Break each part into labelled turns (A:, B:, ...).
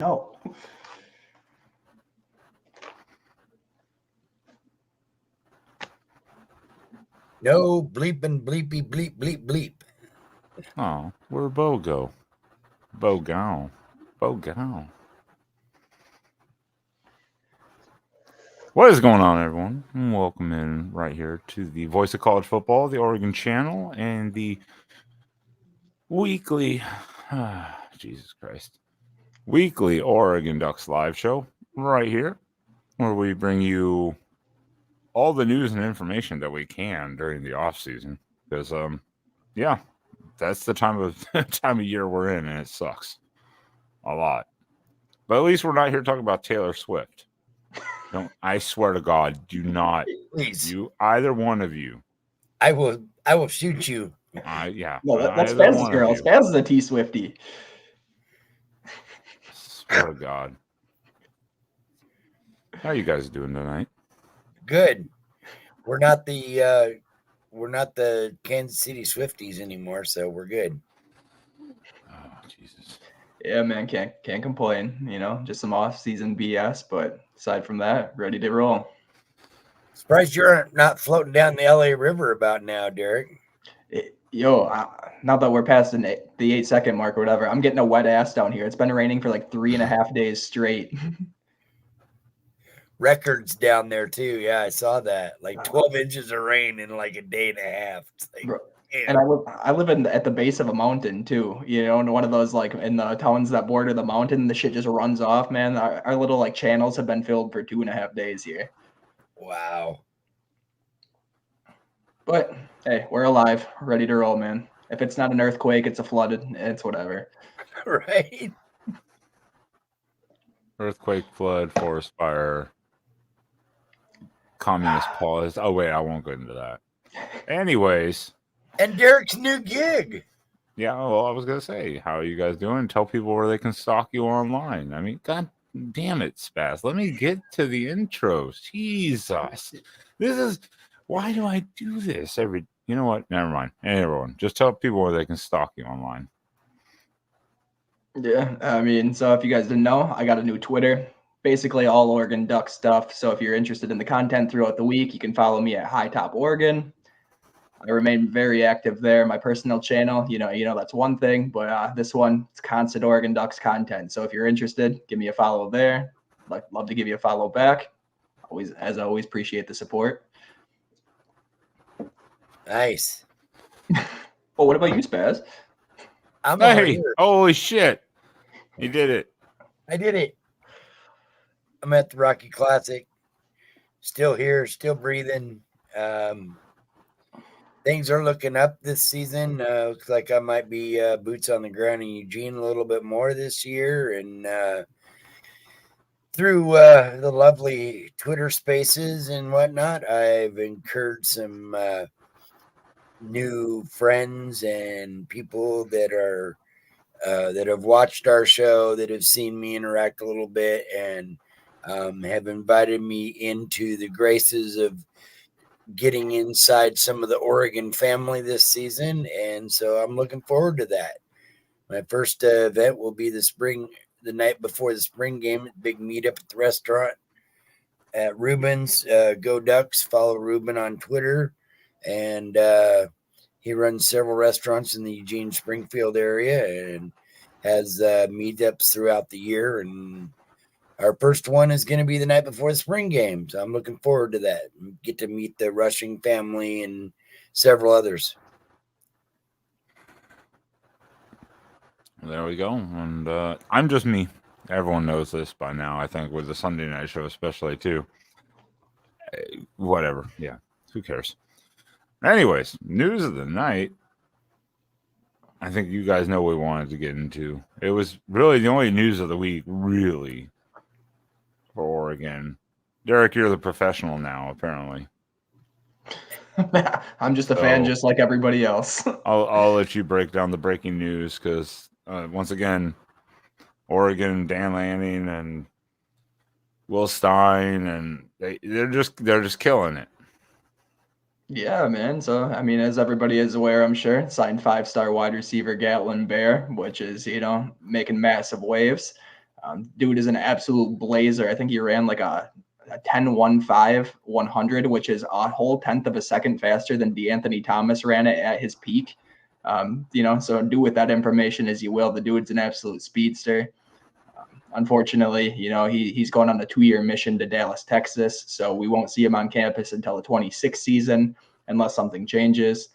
A: No.
B: No bleeping, bleepy, bleep, bleep, bleep.
C: Oh, where'd Bo go? Bo gone. Bo gone. What is going on, everyone? And welcome in right here to the Voice of College Football, the Oregon channel, and the weekly, Jesus Christ, weekly Oregon Ducks live show right here, where we bring you all the news and information that we can during the off season. Because, yeah, that's the time of year we're in, and it sucks a lot. But at least we're not here talking about Taylor Swift. Don't, I swear to God, do not,
B: Please.
C: you, either one of you.
B: I will shoot you.
C: Yeah.
A: No, that's
C: either
A: Spaz's
C: one of
A: girl.
C: you.
A: Spaz is a T-Swifty.
C: Swear to God. How you guys doing tonight?
B: Good. We're not the Kansas City Swifties anymore, so we're good.
C: Oh, Jesus.
A: Yeah, man, can't complain. You know, just some off-season BS, but aside from that, ready to roll.
B: Surprised you're not floating down the LA River about now, Derek.
A: Now that we're past the 8-second mark or whatever, I'm getting a wet ass down here. It's been raining for like 3.5 days straight.
B: Records down there too. Yeah, I saw that. Like 12 inches of rain in like a day and a half. Like,
A: Bro. And I live at the base of a mountain too, you know, and one of those like in the towns that border the mountain, the shit just runs off, man. Our little like channels have been filled for 2.5 days here.
B: Wow.
A: But hey, we're alive, ready to roll, man. If it's not an earthquake, it's a flooded, it's whatever.
B: Right.
C: Earthquake, flood, forest fire, communist pause. Oh, wait, I won't go into that. Anyways.
B: And Derek's new gig.
C: Yeah, well, I was going to say, how are you guys doing? Tell people where they can stalk you online. I mean, God damn it, Spaz. Let me get to the intros. Jesus. Why do I do this you know what? Never mind. Hey, everyone, just tell people where they can stalk you online.
A: Yeah, I mean, so if you guys didn't know, I got a new Twitter. Basically all Oregon Duck stuff. So if you're interested in the content throughout the week, you can follow me at High Top Oregon. I remain very active there. My personal channel, you know that's one thing, but this one, it's constant Oregon Ducks content. So if you're interested, give me a follow there. Love to give you a follow back. As always, appreciate the support.
B: Nice.
A: Well, what about you, Spaz?
B: I'm over
C: Hey,
B: here.
C: holy shit. You did it.
B: I did it. I'm at the Rocky Classic. Still here, still breathing. Things are looking up this season. Looks like I might be boots on the ground in Eugene a little bit more this year. And through the lovely Twitter spaces and whatnot, I've incurred some new friends and people that are that have watched our show, that have seen me interact a little bit, and have invited me into the graces of getting inside some of the Oregon family this season. And so I'm looking forward to that. My first event will be the night before the spring game, big meetup at the restaurant at Ruben's. Go Ducks. Follow Ruben on Twitter. And he runs several restaurants in the Eugene Springfield area and has meetups throughout the year. And our first one is going to be the night before the spring game. So I'm looking forward to that. Get to meet the Rushing family and several others.
C: There we go. And I'm just me. Everyone knows this by now, I think, with the Sunday night show especially, too. Whatever. Yeah. Who cares? Anyways, news of the night. I think you guys know what we wanted to get into. It was really the only news of the week, really, for Oregon. Derek, you're the professional now, apparently.
A: I'm just a fan, just like everybody else.
C: I'll let you break down the breaking news because once again, Oregon, Dan Lanning and Will Stein, and they're just killing it.
A: Yeah, man. So, I mean, as everybody is aware, I'm sure, signed 5-star wide receiver Gatlin Bear, which is, making massive waves. Dude is an absolute blazer. I think he ran like a 10.15 100, which is a whole tenth of a second faster than DeAnthony Thomas ran it at his peak. So do with that information as you will. The dude's an absolute speedster. Unfortunately, he's going on a 2-year mission to Dallas, Texas, so we won't see him on campus until the 26th season unless something changes.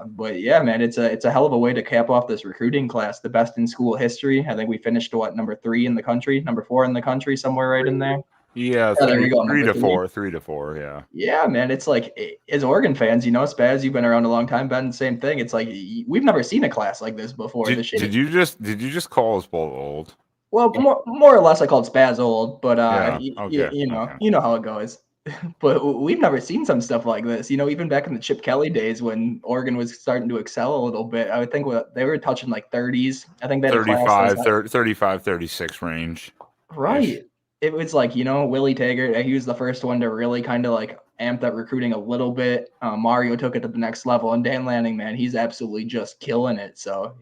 A: But yeah, man, it's a hell of a way to cap off this recruiting class, the best in school history. I think we finished number 3 in the country, number 4 in the country, somewhere right in there.
C: Yeah,
A: there we go.
C: 3 to 4, 3 to 4. Yeah.
A: Yeah, man. It's like, as Oregon fans, Spaz, you've been around a long time, Ben, same thing. It's like we've never seen a class like this before.
C: Did you just call us both old?
A: Well, more or less, I called Spaz old, but
C: okay.
A: you know how it goes. But we've never seen some stuff like this. Even back in the Chip Kelly days when Oregon was starting to excel a little bit, I would think they were touching like 30s. I think they had
C: 35, 36 range.
A: Right. It was like, Willie Taggart, he was the first one to really kind of like amp that recruiting a little bit. Mario took it to the next level, and Dan Lanning, man, he's absolutely just killing it. So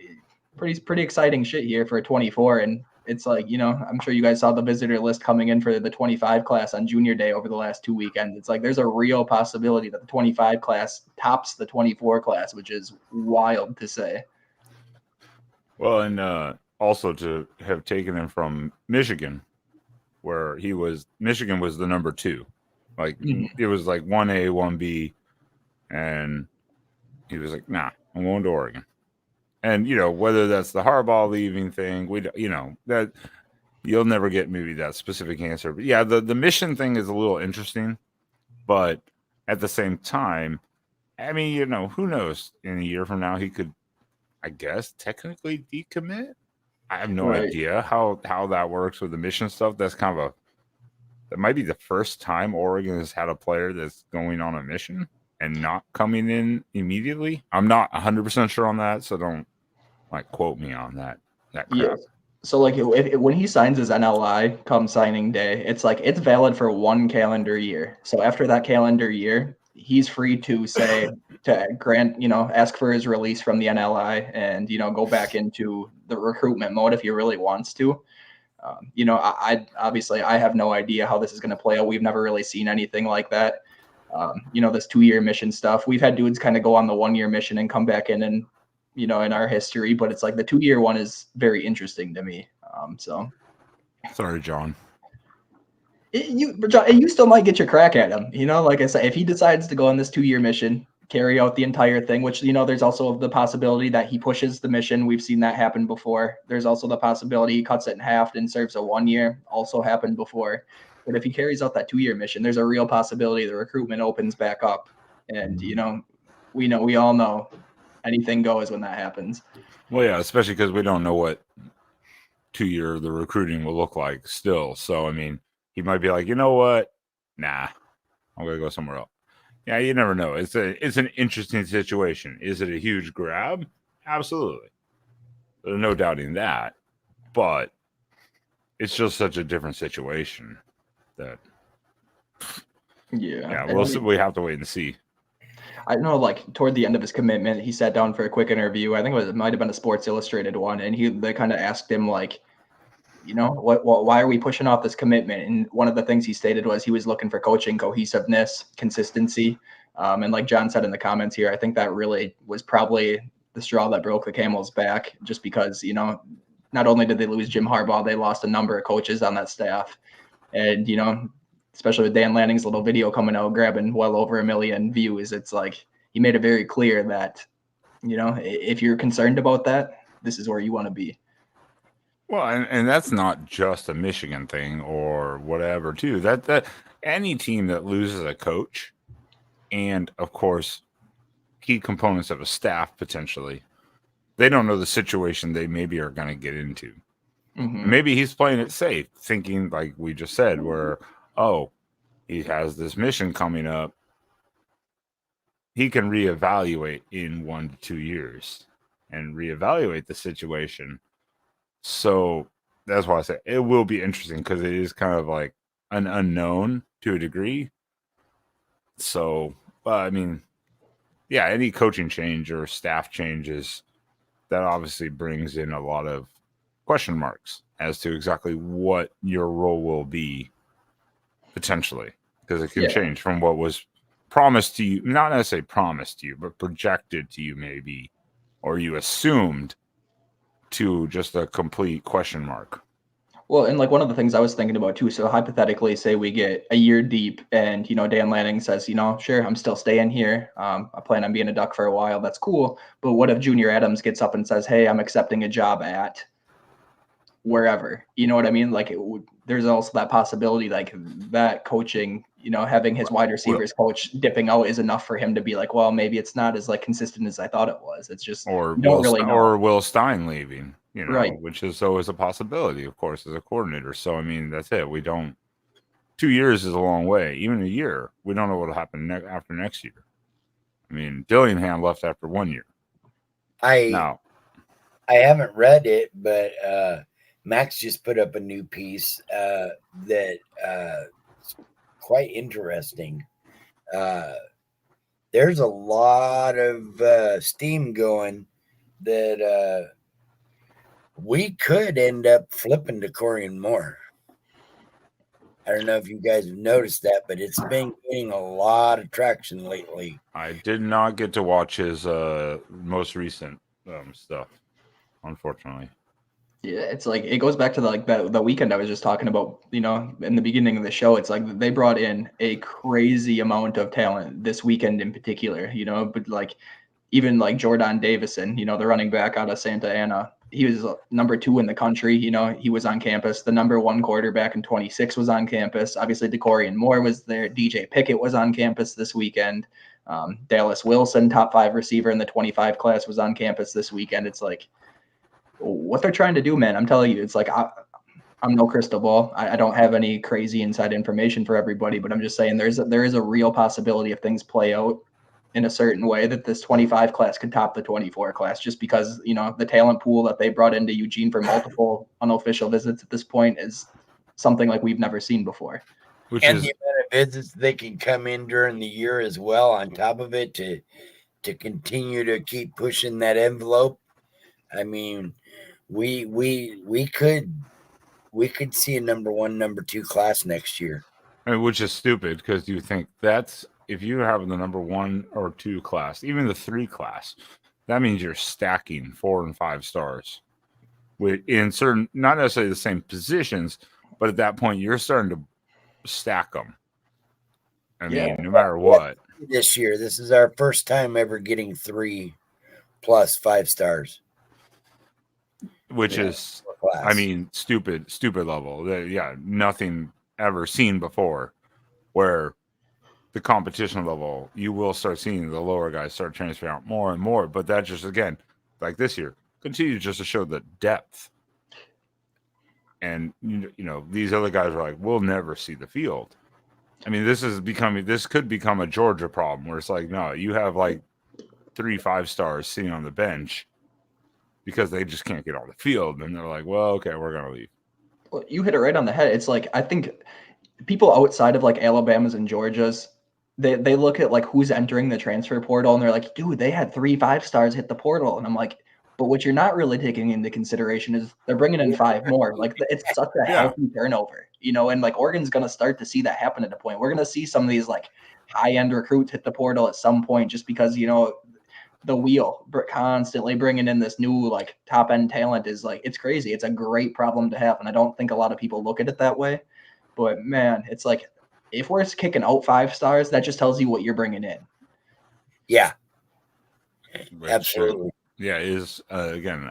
A: pretty exciting shit here for 24. And it's like, I'm sure you guys saw the visitor list coming in for the 25 class on junior day over the last 2 weekends. It's like there's a real possibility that the 25 class tops the 24 class, which is wild to say.
C: Well, and also to have taken him from Michigan, where Michigan was the number 2. Like It was like 1A, 1B, and he was like, nah, I'm going to Oregon. And, whether that's the Harbaugh leaving thing, that you'll never get maybe that specific answer. But yeah, the mission thing is a little interesting, but at the same time, I mean, who knows? In a year from now, he could, I guess, technically decommit. I have no idea how that works with the mission stuff. That's that might be the first time Oregon has had a player that's going on a mission and not coming in immediately. I'm not 100% sure on that, so don't quote me on that crap.
A: Yeah. So when he signs his NLI come signing day, it's like it's valid for 1 calendar year. So after that calendar year, he's free to grant, ask for his release from the NLI and, go back into the recruitment mode if he really wants to. I obviously I have no idea how this is going to play out. We've never really seen anything like that. This 2-year mission stuff. We've had dudes kind of go on the 1-year mission and come back in and, in our history, but it's like the 2-year one is very interesting to me.
C: Sorry, John.
A: You still might get your crack at him. Like I said, if he decides to go on this 2-year mission, carry out the entire thing, which, there's also the possibility that he pushes the mission. We've seen that happen before. There's also the possibility he cuts it in half and serves a 1 year, also happened before. But if he carries out that 2-year mission, there's a real possibility the recruitment opens back up. And, we all know anything goes when that happens.
C: Well, yeah, especially because we don't know what 2-year the recruiting will look like still. So, I mean, he might be like, you know what? Nah, I'm going to go somewhere else. Yeah, you never know. It's an interesting situation. Is it a huge grab? Absolutely. There's no doubting that. But it's just such a different situation that
A: yeah,
C: we have to wait and see.
A: I know, toward the end of his commitment, he sat down for a quick interview. I think it might have been a Sports Illustrated one, and they kind of asked him why are we pushing off this commitment? And one of the things he stated was he was looking for coaching cohesiveness, consistency. And like John said in the comments here, I think that really was probably the straw that broke the camel's back, just because, not only did they lose Jim Harbaugh, they lost a number of coaches on that staff. And, especially with Dan Lanning's little video coming out, grabbing well over 1 million views, it's like he made it very clear that, if you're concerned about that, this is where you want to be.
C: Well, and that's not just a Michigan thing or whatever, too. That any team that loses a coach and, of course, key components of a staff potentially, they don't know the situation they maybe are going to get into. Mm-hmm. Maybe he's playing it safe, thinking, like we just said, where, he has this mission coming up. He can reevaluate in 1 to 2 years and reevaluate the situation. So that's why I say it will be interesting, because it is kind of like an unknown to a degree. So, I mean, yeah, any coaching change or staff changes, that obviously brings in a lot of question marks as to exactly what your role will be potentially, because it can change from what was promised to you, not necessarily promised to you, but projected to you maybe, or you assumed, to just a complete question mark.
A: Well, and like one of the things I was thinking about too, so hypothetically, say we get a year deep and, Dan Lanning says, sure, I'm still staying here. I plan on being a Duck for a while. That's cool. But what if Junior Adams gets up and says, hey, I'm accepting a job at wherever? You know what I mean? Like there's also that possibility, like that coaching, having his wide receivers coach dipping out is enough for him to be like, well, maybe it's not as like consistent as I thought it was. It's just
C: or
A: don't really know.
C: Or Will Stein leaving,
A: right,
C: which is always a possibility, of course, as a coordinator. So I mean, that's it. We don't. 2 years is a long way. Even a year, we don't know what will happen after next year. I mean, Dillingham left after 1 year.
B: I haven't read it, but Max just put up a new piece that quite interesting. There's a lot of steam going that we could end up flipping to Corian Moore. I don't know if you guys have noticed that, but it's been getting a lot of traction lately.
C: I did not get to watch his most recent stuff, unfortunately.
A: Yeah, it's like it goes back to the weekend I was just talking about, in the beginning of the show. It's like they brought in a crazy amount of talent this weekend in particular, but like even like Jordan Davison, the running back out of Santa Ana, he was number 2 in the country. He was on campus. The number 1 quarterback in 26 was on campus. Obviously, DeCorian Moore was there. DJ Pickett was on campus this weekend. Dallas Wilson, top 5 receiver in the 25 class, was on campus this weekend. It's like what they're trying to do, man. I'm telling you, it's like I'm no crystal ball. I don't have any crazy inside information for everybody, but I'm just saying there is a real possibility if things play out in a certain way that this 25 class could top the 24 class, just because, the talent pool that they brought into Eugene for multiple unofficial visits at this point is something like we've never seen before.
B: The amount of visits they can come in during the year as well on top of it to continue to keep pushing that envelope. I mean, we could see a number 1, number 2 class next year.
C: Which is stupid, because you think that's, if you have the number 1 or 2 class, even the 3 class, that means you're stacking 4 and 5 stars in certain, not necessarily the same positions, but at that point you're starting to stack them. I mean, no matter what.
B: This year, this is our first time ever getting 3 plus 5 stars.
C: Which is, I mean, stupid level. Nothing ever seen before, where the competition level, you will start seeing the lower guys start transferring out more and more. But that just, again, like this year, continues just to show the depth. And, these other guys are like, we'll never see the field. I mean, this could become a Georgia problem, where it's like, no, you have like 3 5 stars sitting on the bench because they just can't get on the field. And they're like, well, okay, we're going to leave.
A: Well, you hit it right on the head. It's like, I think people outside of like Alabama's and Georgia's, they look at like who's entering the transfer portal and they're like, dude, they had 3 5 stars hit the portal. And I'm like, but what you're not really taking into consideration is they're bringing in 5 more. Like it's such a healthy turnover, and like Oregon's going to start to see that happen at a point. We're going to see some of these like high-end recruits hit the portal at some point, just because, the wheel constantly bringing in this new like top end talent is like, it's crazy. It's a great problem to have. And I don't think a lot of people look at it that way, but man, it's like, if we're kicking out 5 stars, that just tells you what you're bringing in.
B: Yeah, absolutely.
C: Yeah, it is again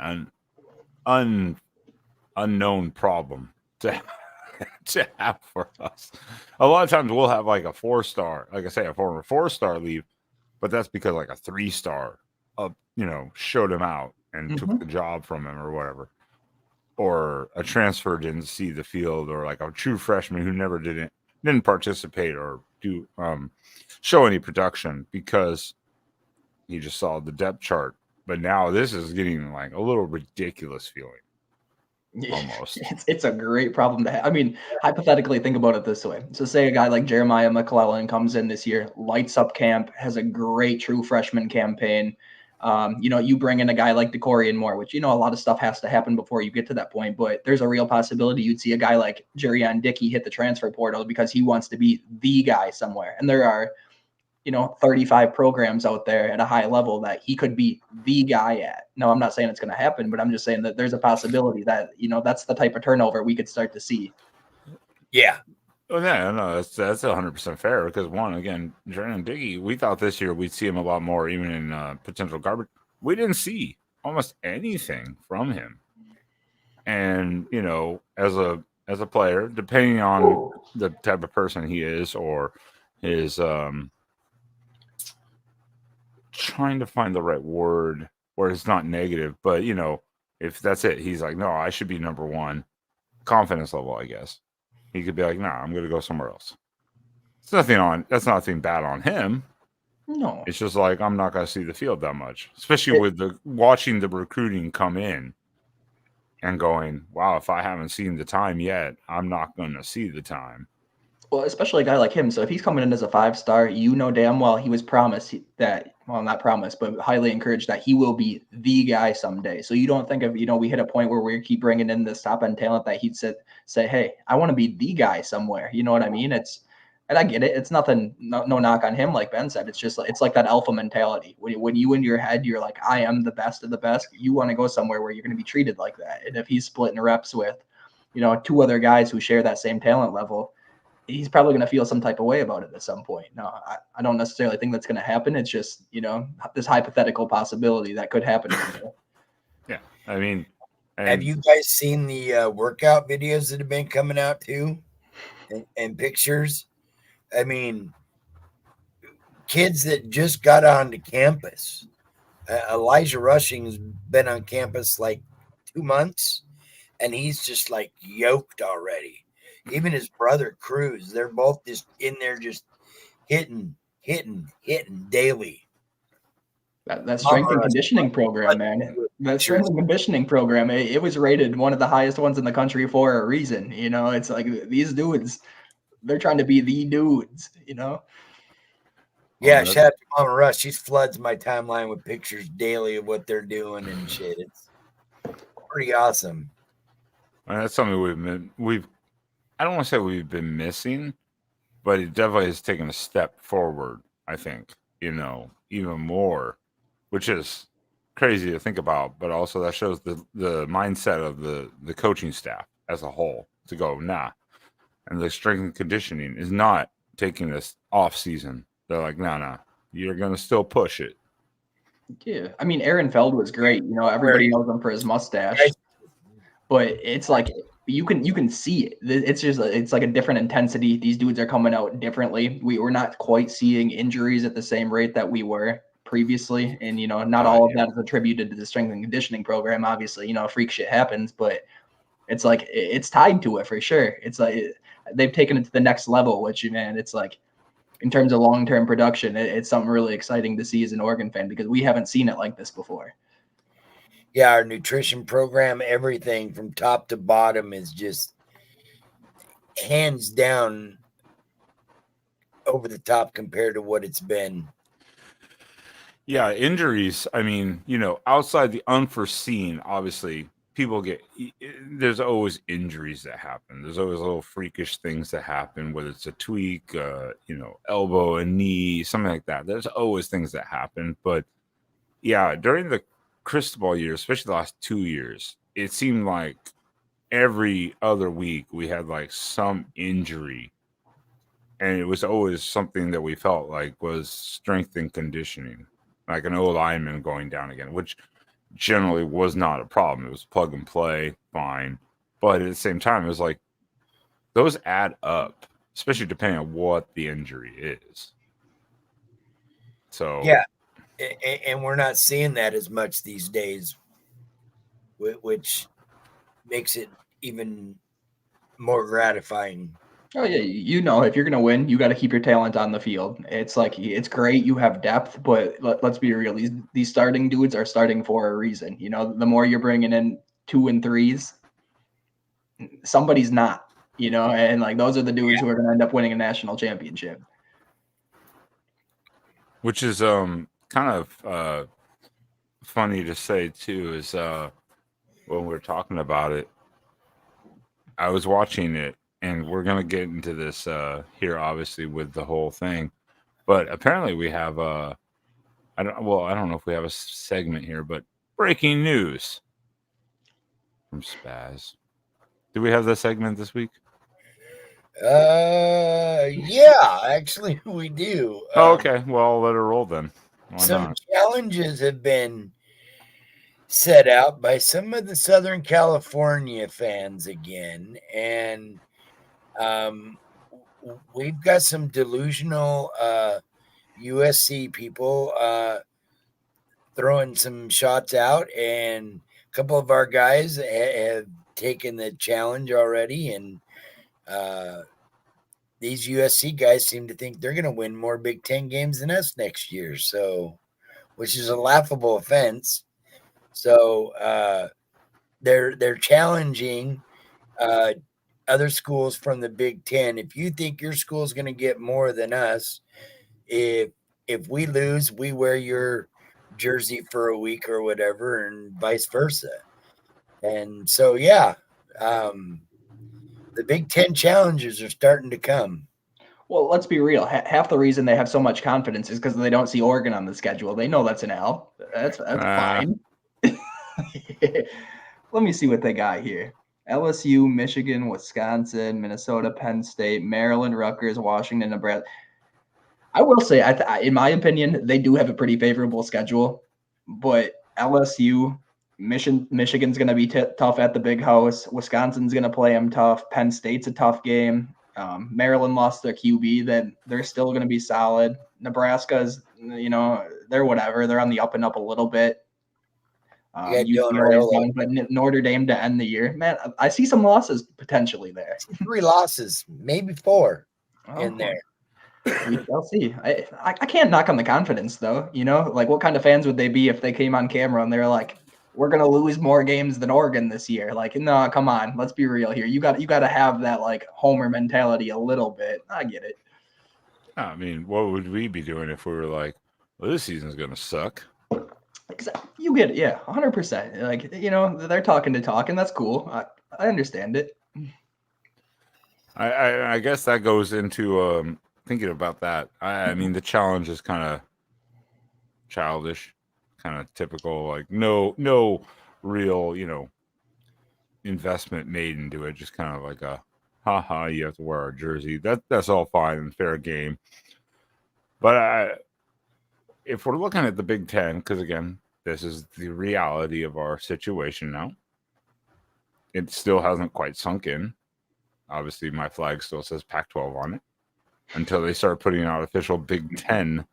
C: an unknown problem to have for us. A lot of times we'll have like a 4-star, like I say, a former 4-star leave, but that's because like a 3-star showed him out and took the job from him or whatever, or a transfer didn't see the field, or like a true freshman who never didn't participate or do show any production because he just saw the depth chart. But now this is getting like a little ridiculous feeling. Almost.
A: It's a great problem to have. I mean, hypothetically, think about it this way. So say a guy like Jeremiah McClellan comes in this year, lights up camp, has a great true freshman campaign. You bring in a guy like DeCorian Moore, which, a lot of stuff has to happen before you get to that point. But there's a real possibility you'd see a guy like Jerion Dickey hit the transfer portal because he wants to be the guy somewhere. And there are, 35 programs out there at a high level that he could be the guy at. No, I'm not saying it's going to happen, but I'm just saying that there's a possibility that, that's the type of turnover we could start to see.
B: Yeah.
C: Oh, yeah, no, that's 100% fair because again, Jerion Dickey, we thought this year we'd see him a lot more, even in potential garbage. We didn't see almost anything from him, and as a player, depending on the type of person he is or his trying to find the right word where it's not negative, but if that's it, he's like, no, I should be number one. Confidence level, I guess. He could be like, nah, I'm going to go somewhere else. That's nothing bad on him.
A: No.
C: It's just like, I'm not going to see the field that much, especially with watching the recruiting come in and going, wow, if I haven't seen the time yet, I'm not going to see the time.
A: Well, especially a guy like him. So if he's coming in as a 5-star, damn well he was promised that, well, not promised, but highly encouraged that he will be the guy someday. So you don't think of, we hit a point where we keep bringing in this top end talent that he'd say, hey, I want to be the guy somewhere. You know what I mean? And I get it. It's nothing, no knock on him. Like Ben said, it's like that alpha mentality. When you in your head, you're like, I am the best of the best. You want to go somewhere where you're going to be treated like that. And if he's splitting reps with, 2 other guys who share that same talent level, he's probably going to feel some type of way about it at some point. No, I don't necessarily think that's going to happen. It's just, this hypothetical possibility that could happen.
C: Yeah. I mean,
B: have you guys seen the workout videos that have been coming out too? And pictures? I mean, kids that just got onto campus. Elijah Rushing's been on campus like 2 months, and he's just like yoked already. Even his brother Cruz, they're both just in there just hitting daily.
A: That strength and conditioning program, man. That strength and conditioning program, it was rated one of the highest ones in the country for a reason. It's like these dudes, they're trying to be the dudes,
B: Yeah, shout out to Mama Rush. She floods my timeline with pictures daily of what they're doing and shit. It's pretty awesome.
C: And that's something I don't want to say we've been missing, but it definitely has taken a step forward, I think, even more, which is crazy to think about, but also that shows the mindset of the coaching staff as a whole to go, nah. And the strength and conditioning is not taking this off season. They're like, nah, you're going to still push it.
A: Yeah. I mean, Aaron Feld was great. Everybody knows him for his mustache, but it's like, you can see it. It's like a different intensity. These dudes are coming out differently. We're not quite seeing injuries at the same rate that we were previously. And, not all of that is attributed to the strength and conditioning program. Obviously, freak shit happens, but it's like, it's tied to it for sure. It's like they've taken it to the next level, which, man, it's like in terms of long-term production, it's something really exciting to see as an Oregon fan because we haven't seen it like this before.
B: Yeah, our nutrition program, everything from top to bottom is just hands down over the top compared to what it's been.
C: Yeah, injuries. I mean, outside the unforeseen, obviously, there's always injuries that happen. There's always little freakish things that happen, whether it's a tweak, elbow, a knee, something like that. There's always things that happen. But yeah, during the Cristobal year, especially the last 2 years, it seemed like every other week we had like some injury, and it was always something that we felt like was strength and conditioning, like an old lineman going down again, which generally was not a problem. It was plug and play, fine, but at the same time, it was like those add up, especially depending on what the injury is. So
B: yeah. And we're not seeing that as much these days, which makes it even more gratifying.
A: Oh yeah, if you're gonna win, you got to keep your talent on the field. It's like it's great you have depth, but let's be real. These starting dudes are starting for a reason. The more you're bringing in 2 and 3s, somebody's not. And like those are the dudes who are gonna end up winning a national championship.
C: Which is kind of funny to say too is when we're talking about it, I was watching it, and we're gonna get into this here, obviously, with the whole thing. But apparently, we have I don't know if we have a segment here, but breaking news from Spaz. Do we have that segment this week?
B: Yeah, actually, we do.
C: Oh, okay. Well, I'll let her roll then. Why
B: Some
C: not?
B: challenges have been set out by some of the Southern California fans again, and we've got some delusional USC people throwing some shots out, and a couple of our guys have taken the challenge already, and these USC guys seem to think they're going to win more Big Ten games than us next year. So, which is a laughable offense. So they're challenging other schools from the Big Ten. If you think your school is going to get more than us, if we lose, we wear your jersey for a week or whatever, and vice versa. And so, yeah, the Big Ten challenges are starting to come.
A: Well, let's be real. Half the reason they have so much confidence is because they don't see Oregon on the schedule. They know that's an L. That's fine. Let me see what they got here. LSU, Michigan, Wisconsin, Minnesota, Penn State, Maryland, Rutgers, Washington, Nebraska. I will say, in my opinion, they do have a pretty favorable schedule. But LSU, Michigan's going to be tough at the Big House. Wisconsin's going to play them tough. Penn State's a tough game. Maryland lost their QB. Then they're still going to be solid. Nebraska's, they're whatever. They're on the up and up a little bit. UCLA is down, but Notre Dame to end the year. Man, I see some losses potentially there.
B: 3 losses, maybe 4 in there.
A: We shall see. I can't knock on the confidence though. Like what kind of fans would they be if they came on camera and they're like, "We're gonna lose more games than Oregon this year"? Like, no, come on, let's be real here. You got to have that like homer mentality a little bit. I get it.
C: I mean, what would we be doing if we were like, "Well, this season's gonna suck"?
A: You get it, yeah, 100%. Like they're talking to talk, and that's cool. I understand it.
C: I guess that goes into thinking about that. I mean, the challenge is kind of childish, kind of typical. Like no real investment made into it. Just kind of like a haha. You have to wear our jersey. That's all fine and fair game. But if we're looking at the Big Ten, because again, this is the reality of our situation now. It still hasn't quite sunk in. Obviously, my flag still says Pac-12 on it until they start putting out official Big Ten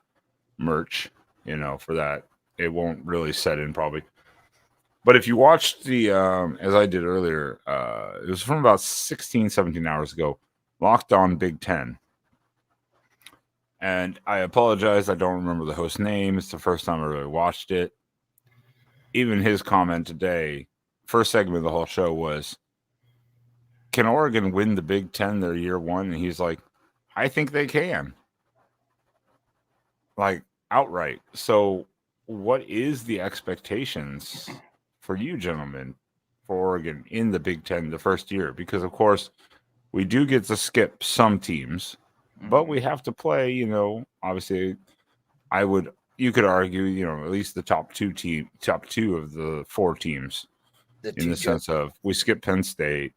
C: merch. For that, it won't really set in probably. But if you watched the, as I did earlier, it was from about 16, 17 hours ago, Locked On Big Ten. And I apologize, I don't remember the host's name. It's the first time I really watched it. Even his comment today, first segment of the whole show was, can Oregon win the Big Ten their year one? And he's like, I think they can. Like, outright. So what is the expectations for you gentlemen for Oregon in the Big Ten the first year? Because, of course, we do get to skip some teams, but we have to play, obviously, you could argue, at least the top two of the 4 teams in the sense of we skip Penn State,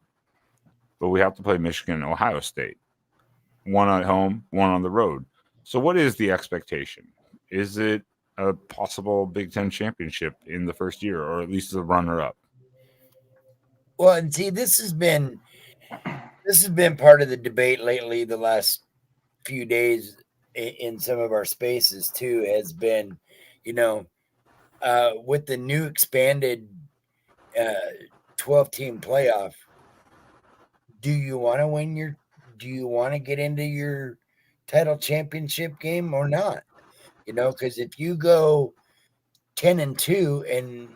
C: but we have to play Michigan and Ohio State. One at home, one on the road. So what is the expectation? Is it a possible Big Ten championship in the first year, or at least the runner-up?
B: Well, and see, this has been part of the debate lately, the last few days in some of our spaces too, has been, with the new expanded 12-team playoff, do you want to get into your title championship game or not? Because if you go 10-2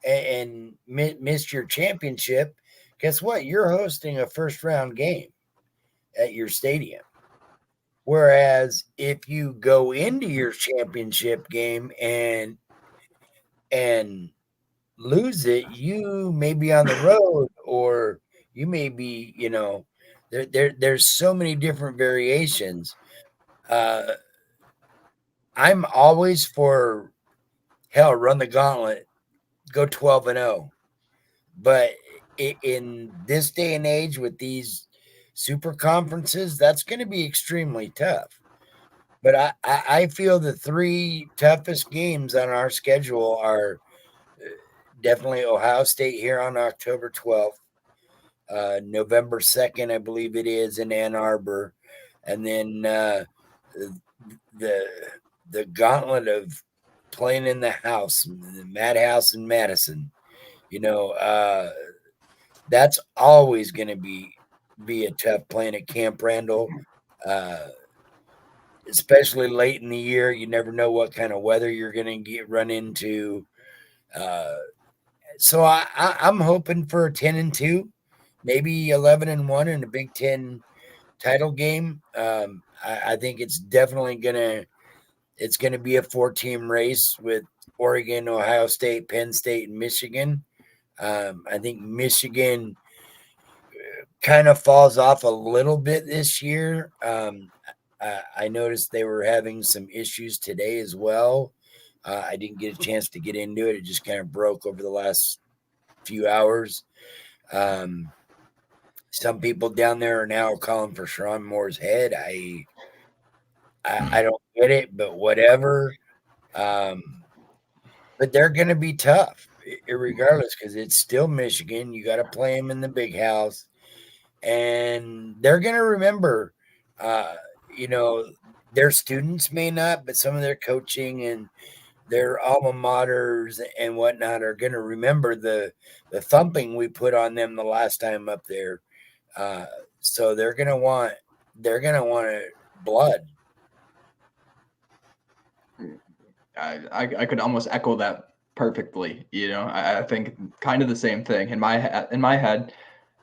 B: and miss your championship, guess what? You're hosting a first round game at your stadium. Whereas if you go into your championship game and and lose it, you may be on the road, or you may be, there's so many different variations. I'm always for, hell, run the gauntlet, go 12-0. But in this day and age with these super conferences, that's going to be extremely tough. But I feel the 3 toughest games on our schedule are definitely Ohio State here on October 12th, November 2nd, I believe it is, in Ann Arbor, and then the gauntlet of playing in the house, the Madhouse in Madison. That's always going to be a tough playing at Camp Randall, especially late in the year. You never know what kind of weather you're going to run into. So I'm hoping for a 10-2, maybe 11-1 in a Big Ten title game. I think it's definitely gonna be a 4-team race with Oregon, Ohio State, Penn State, and Michigan. I think Michigan kind of falls off a little bit this year. I noticed they were having some issues today as well. I didn't get a chance to get into it. It just kind of broke over the last few hours. Some people down there are now calling for Sharon Moore's head. I don't get it, but whatever. But they're going to be tough, regardless, because it's still Michigan. You got to play them in the big house, and they're going to remember. Their students may not, but some of their coaching and their alma maters and whatnot are going to remember the thumping we put on them the last time up there. So they're going to want blood.
A: I could almost echo that perfectly. I think kind of the same thing in my head.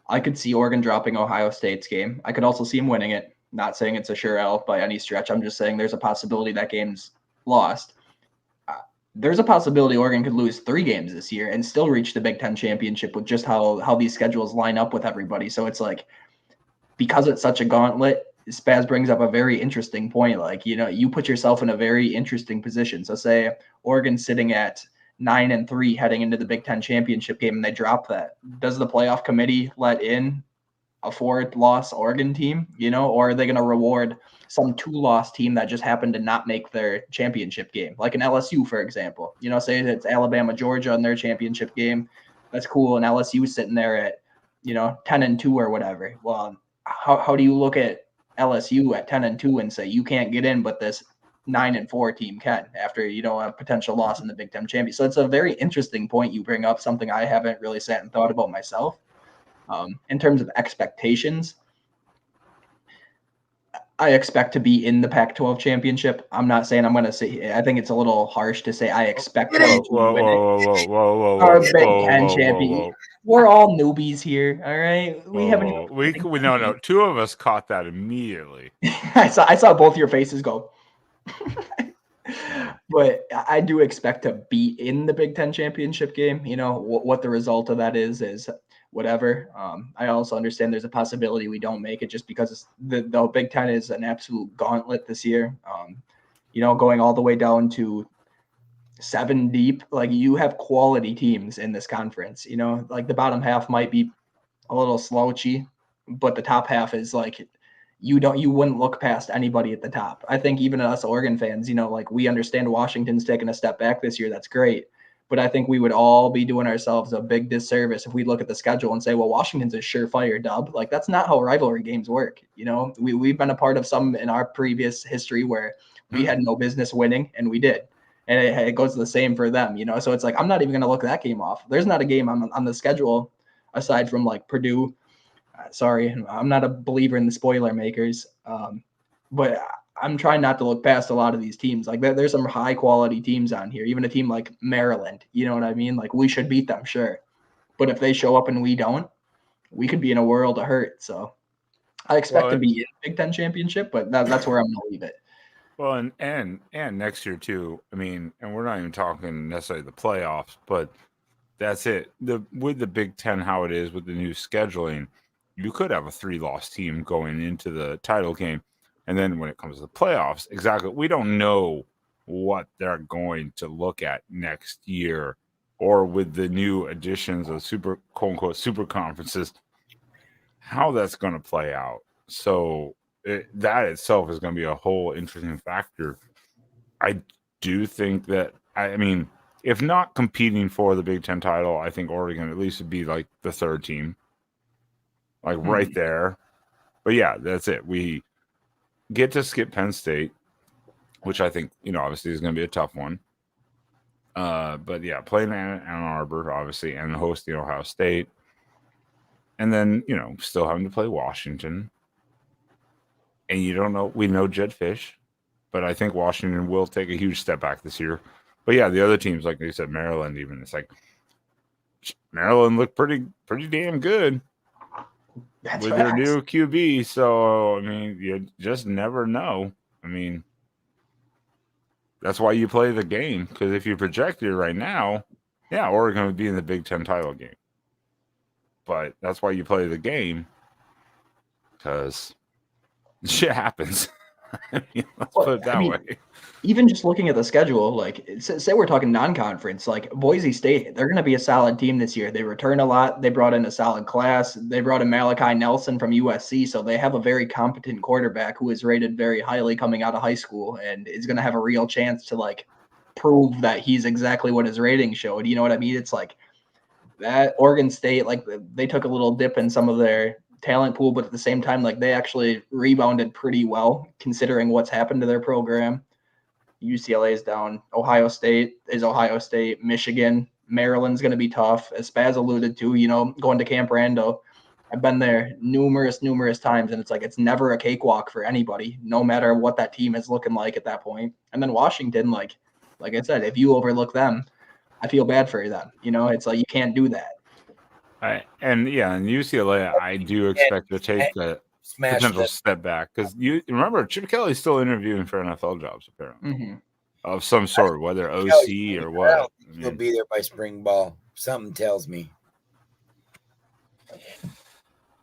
A: I could see Oregon dropping Ohio State's game. I could also see them winning it. Not saying it's a sure L by any stretch. I'm just saying there's a possibility that game's lost. There's a possibility Oregon could lose 3 games this year and still reach the Big Ten championship with just how these schedules line up with everybody. So it's like, because it's such a gauntlet, Spaz brings up a very interesting point. Like, you put yourself in a very interesting position. So say Oregon's sitting at 9-3 heading into the Big Ten championship game and they drop that. Does the playoff committee let in a 4-loss Oregon team, or are they going to reward some 2-loss team that just happened to not make their championship game? Like an LSU, for example, say it's Alabama, Georgia in their championship game. That's cool. And LSU sitting there at, 10-2 or whatever. Well, how do you look at LSU at 10-2 and say you can't get in, but this 9-4 team can after, a potential loss in the Big Ten championship? So it's a very interesting point you bring up, something I haven't really sat and thought about myself. In terms of expectations, I expect to be in the Pac-12 championship. I'm not saying I'm going to say. I think it's a little harsh to say I expect to win it. Our Big Ten champion. We're all newbies here. All right, we haven't.
C: No. 2 of us caught that immediately.
A: I saw both your faces go. But I do expect to be in the Big Ten championship game. What the result of that is whatever. I also understand there's a possibility we don't make it just because the Big Ten is an absolute gauntlet this year. Going all the way down to 7 deep, like you have quality teams in this conference. Like the bottom half might be a little slouchy, but the top half is like you wouldn't look past anybody at the top. I think even us Oregon fans, like we understand Washington's taking a step back this year. That's great. But I think we would all be doing ourselves a big disservice if we look at the schedule and say, well, Washington's a surefire dub. Like, that's not how rivalry games work. We've been a part of some in our previous history where we had no business winning, and we did. And it goes the same for them, So it's like, I'm not even going to look that game off. There's not a game on the schedule aside from, like, Purdue. Sorry, I'm not a believer in the spoiler makers. But I'm trying not to look past a lot of these teams. Like there's some high quality teams on here, even a team like Maryland, you know what I mean? Like we should beat them, sure. But if they show up and we don't, we could be in a world of hurt. So I expect to be in the Big Ten championship, but that's where I'm going to leave it.
C: Well, and next year too. I mean, and we're not even talking necessarily the playoffs, but that's it. With the Big Ten, how it is with the new scheduling, you could have a 3-loss team going into the title game, and then when it comes to the playoffs, exactly, we don't know what they're going to look at next year, or with the new additions of super quote unquote super conferences, how that's going to play out. So that itself is going to be a whole interesting factor. I do think that, I mean, if not competing for the Big Ten title, I think Oregon at least would be like the third team, like right there. But yeah, that's it. We get to skip Penn State, which I think, obviously is going to be a tough one. But yeah, playing Ann Arbor, obviously, and hosting Ohio State. And then, still having to play Washington. And you don't know, we know Jed Fish, but I think Washington will take a huge step back this year. But yeah, the other teams, like you said, Maryland, even, it's like Maryland looked pretty damn good with their new QB. So, I mean, you just never know. I mean, that's why you play the game, because if you project it right now, yeah, Oregon would be in the Big Ten title game. But that's why you play the game, because shit happens. I mean, let's put it that way.
A: Even just looking at the schedule, like say we're talking non-conference, like Boise State, they're going to be a solid team this year. They return a lot. They brought in a solid class. They brought in Malachi Nelson from USC, so they have a very competent quarterback who is rated very highly coming out of high school and is going to have a real chance to like prove that he's exactly what his rating showed. You know what I mean? It's like that Oregon State, like they took a little dip in some of their talent pool, but at the same time, like they actually rebounded pretty well considering what's happened to their program. UCLA is down. Ohio State is Ohio State. Michigan, Maryland's going to be tough. As Spaz alluded to, going to Camp Rando. I've been there numerous times, and it's like it's never a cakewalk for anybody, no matter what that team is looking like at that point. And then Washington, like I said, if you overlook them, I feel bad for them. It's like you can't do that.
C: And UCLA, I do expect to take the potential step back, because you remember Chip Kelly's still interviewing for NFL jobs apparently, of some sort, whether OC or what.
B: He'll be there by spring ball. Something tells me.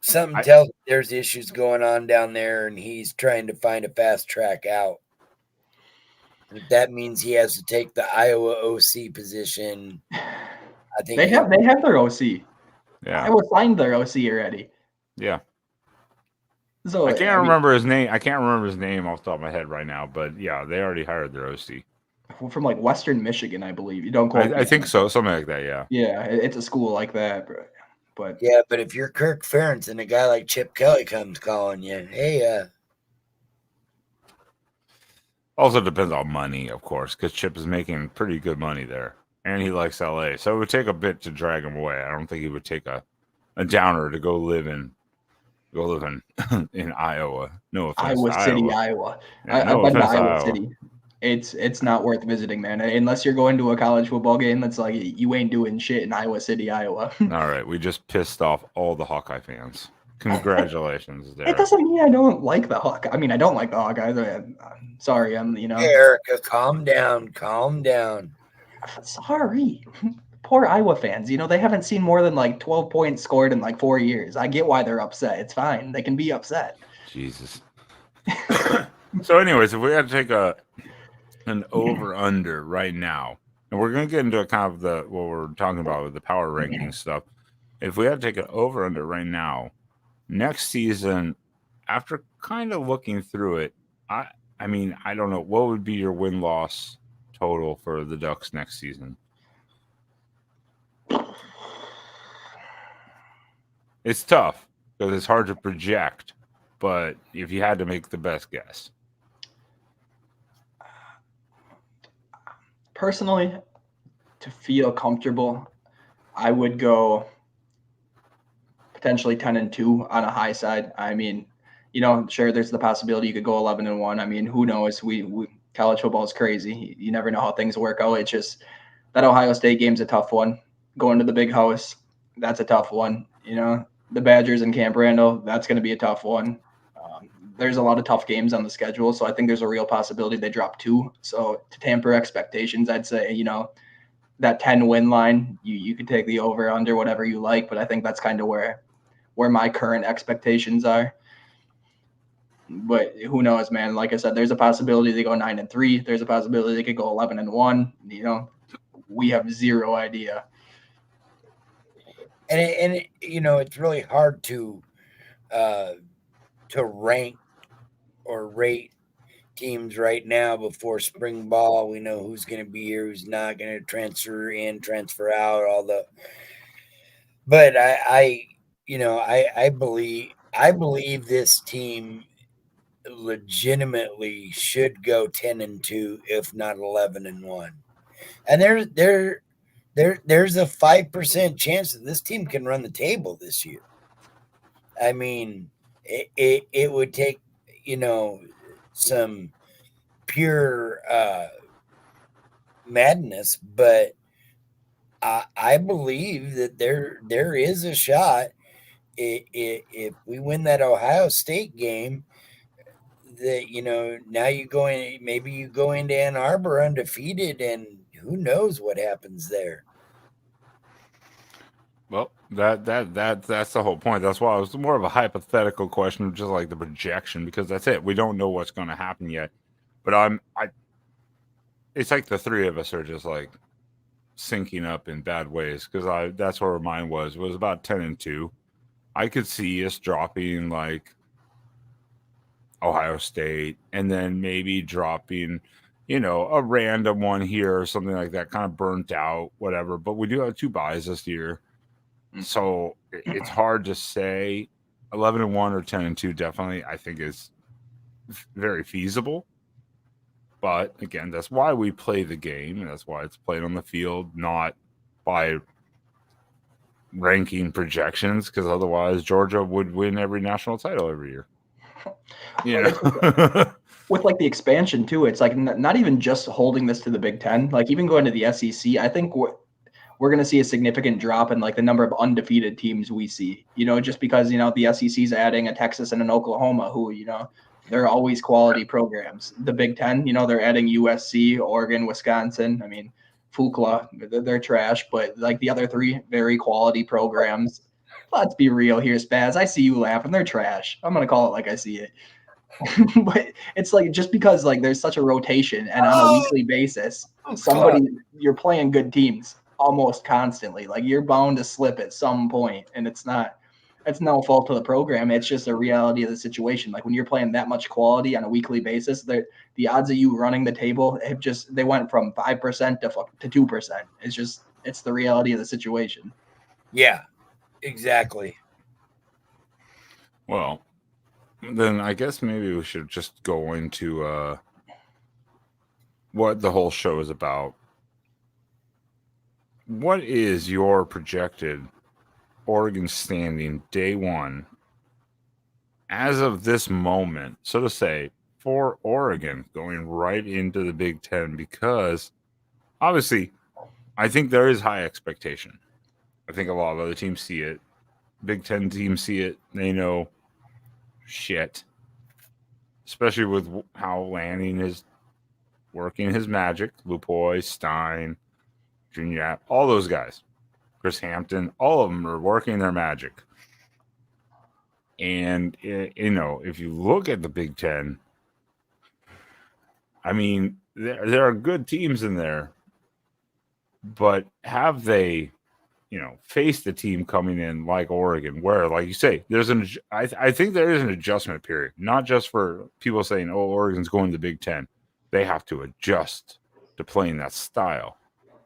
B: Something tells me there's issues going on down there, and he's trying to find a fast track out. If that means he has to take the Iowa OC position, I think
A: they have their OC.
C: Yeah,
A: Iowa signed their OC already.
C: Yeah.
A: So
C: I can't remember his name. I can't remember his name off the top of my head right now, but yeah, they already hired their OC.
A: From like Western Michigan, I believe. You don't quote me.
C: I think so, something like that. Yeah.
A: Yeah, it's a school like that, but
B: yeah, but if you're Kirk Ferentz and a guy like Chip Kelly comes calling you, hey,
C: also depends on money, of course, because Chip is making pretty good money there, and he likes LA, so it would take a bit to drag him away. I don't think he would take a downer to go live in Iowa. No offense,
A: Iowa City, Iowa.
C: Yeah,
A: I've been to Iowa City. It's not worth visiting, man. Unless you're going to a college football game, that's like you ain't doing shit in Iowa City, Iowa.
C: All right, we just pissed off all the Hawkeye fans. Congratulations, there.
A: It doesn't mean I don't like the Hawk. I mean, I don't like the Hawkeyes. I'm sorry,
B: Hey, Erica, calm down.
A: Sorry. Poor Iowa fans. They haven't seen more than like 12 points scored in like 4 years. I get why they're upset. It's fine. They can be upset.
C: Jesus. So anyways, if we had to take an over-under right now, and we're going to get into kind of what we're talking about with the power ranking stuff. If we had to take an over-under right now, next season, after kind of looking through it, I mean, I don't know. What would be your win-loss total for the Ducks next season? It's tough because it's hard to project, but if you had to make the best guess.
A: Personally, to feel comfortable, I would go potentially 10-2 on a high side. I mean, sure, there's the possibility you could go 11-1. I mean, who knows? We college football is crazy. You never know how things work out. It's just that Ohio State game's a tough one. Going to the big house, that's a tough one. The Badgers in Camp Randall, that's going to be a tough one. There's a lot of tough games on the schedule, so I think there's a real possibility they drop 2. So to tamper expectations, I'd say, that 10-win line, you could take the over, under, whatever you like, but I think that's kind of where my current expectations are. But who knows, man? Like I said, there's a possibility they go 9-3. There's a possibility they could go 11-1. We have zero idea.
B: And it's really hard to rank or rate teams right now before spring ball. We know who's going to be here, who's not going to transfer in, transfer out, but I believe this team legitimately should go 10-2, if not 11-1. And there's a 5% chance that this team can run the table this year. I mean, it would take, some pure madness, but I believe that there is a shot if we win that Ohio State game, that now maybe you go into Ann Arbor undefeated, and who knows what happens there.
C: Well, that's the whole point. That's why it was more of a hypothetical question, just like the projection, because that's it. We don't know what's going to happen yet. But it's like the three of us are just like syncing up in bad ways, because that's where mine was about 10-2. I could see us dropping like Ohio State, and then maybe dropping, a random one here or something like that, kind of burnt out, whatever. But we do have 2 buys this year, so it's hard to say. 11-1 or 10-2 definitely, I think, is very feasible. But again, that's why we play the game, and that's why it's played on the field, not by ranking projections, because otherwise Georgia would win every national title every year.
A: With like the expansion too, it's like not even just holding this to the Big Ten, like even going to the SEC. I think we're going to see a significant drop in like the number of undefeated teams we see, just because, the SEC's adding a Texas and an Oklahoma who, they're always quality programs. The Big Ten, they're adding USC, Oregon, Wisconsin. I mean, Fuqua, they're trash, but like the other 3 very quality programs. Let's be real here, Spaz. I see you laughing. They're trash. I'm going to call it like I see it. But it's like, just because like there's such a rotation, and on a weekly basis, you're playing good teams almost constantly. Like, you're bound to slip at some point, and it's no fault of the program. It's just a reality of the situation. Like, when you're playing that much quality on a weekly basis, the odds of you running the table they went from 5% to 2%. It's the reality of the situation.
B: Yeah, exactly.
C: Well, then I guess maybe we should just go into what the whole show is about. What is your projected Oregon standing day one as of this moment, so to say, for Oregon going right into the Big Ten? Because obviously I think there is high expectation. I think a lot of other teams see it. Big Ten teams see it. They know shit, especially with how Lanning is working his magic. Lupoy, Stein, Junior, all those guys, Chris Hampton, all of them are working their magic. And if you look at the Big Ten, I mean, there are good teams in there, but have they faced a team coming in like Oregon, where, like you say, I think there is an adjustment period, not just for people saying, oh, Oregon's going to the Big Ten. They have to adjust to playing that style.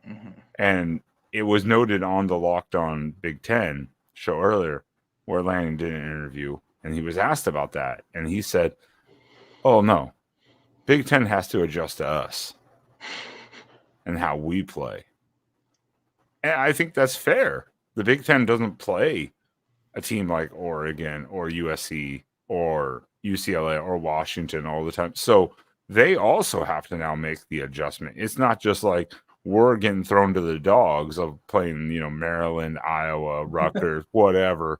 C: Mm-hmm. And it was noted on the Locked On Big Ten show earlier, where Lanning did an interview, and he was asked about that. And he said, oh, no, Big Ten has to adjust to us and how we play. And I think that's fair. The Big Ten doesn't play a team like Oregon or USC or UCLA or Washington all the time. So they also have to now make the adjustment. It's not just like we're getting thrown to the dogs of playing, Maryland, Iowa, Rutgers, whatever.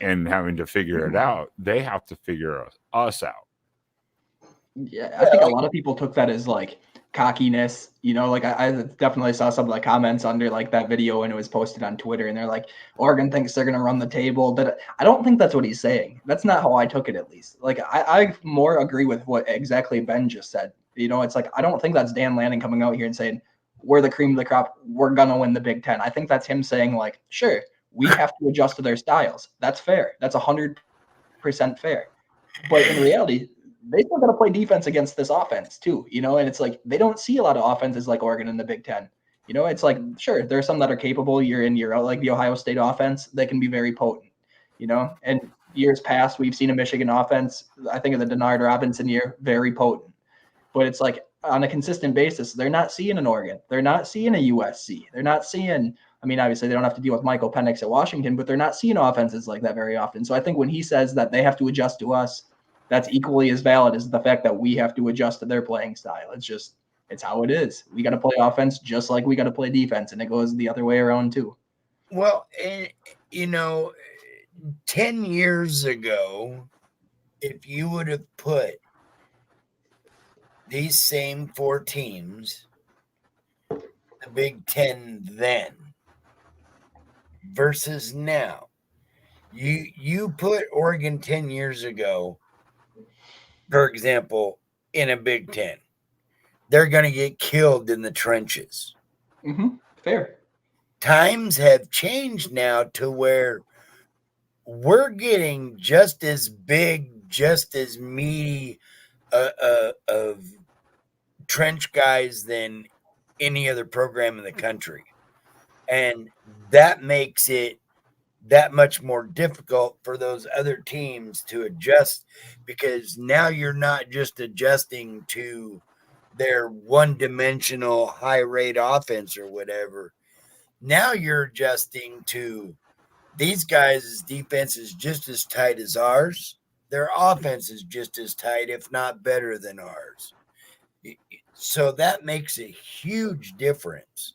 C: and having to figure it out. They have to figure us out.
A: Yeah, I think a lot of people took that as like cockiness, like I definitely saw some of the comments under like that video when it was posted on Twitter, and they're like, Oregon thinks they're gonna run the table. That I don't think that's what he's saying. That's not how I took it, at least. Like I more agree with what exactly Ben just said. It's like I don't think that's Dan Lanning coming out here and saying we're the cream of the crop, we're gonna win the Big Ten. I think that's him saying like, sure, we have to adjust to their styles. That's fair. That's 100% fair. But in reality, they still got to play defense against this offense too, and it's like they don't see a lot of offenses like Oregon in the Big Ten. It's like, sure, there are some that are capable year in, year out, like the Ohio State offense that can be very potent, and years past, we've seen a Michigan offense, I think of the Denard Robinson year, very potent. But it's like on a consistent basis, they're not seeing an Oregon. They're not seeing a USC. They're not seeing, obviously they don't have to deal with Michael Penix at Washington, but they're not seeing offenses like that very often. So I think when he says that they have to adjust to us, that's equally as valid as the fact that we have to adjust to their playing style. It's how it is. We got to play offense just like we got to play defense, and it goes the other way around too.
B: Well, 10 years ago, if you would have put these same four teams, the Big Ten then versus now, you put Oregon 10 years ago, for example, in a Big Ten, they're going to get killed in the trenches.
A: Mm-hmm. Fair.
B: Times have changed now to where we're getting just as big, just as meaty of trench guys than any other program in the country. And that makes it that much more difficult for those other teams to adjust, because now you're not just adjusting to their one-dimensional high-rate offense or whatever. Now you're adjusting to these guys' defense is just as tight as ours. Their offense is just as tight, if not better than ours. So that makes a huge difference.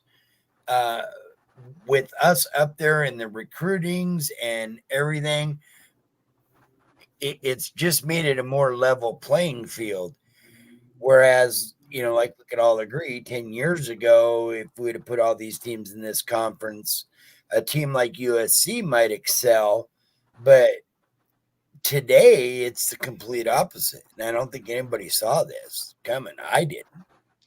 B: With us up there in the recruitings and everything, it's just made it a more level playing field. Whereas, like we could all agree, 10 years ago, if we would have put all these teams in this conference, a team like USC might excel. But today, it's the complete opposite. And I don't think anybody saw this coming. I didn't.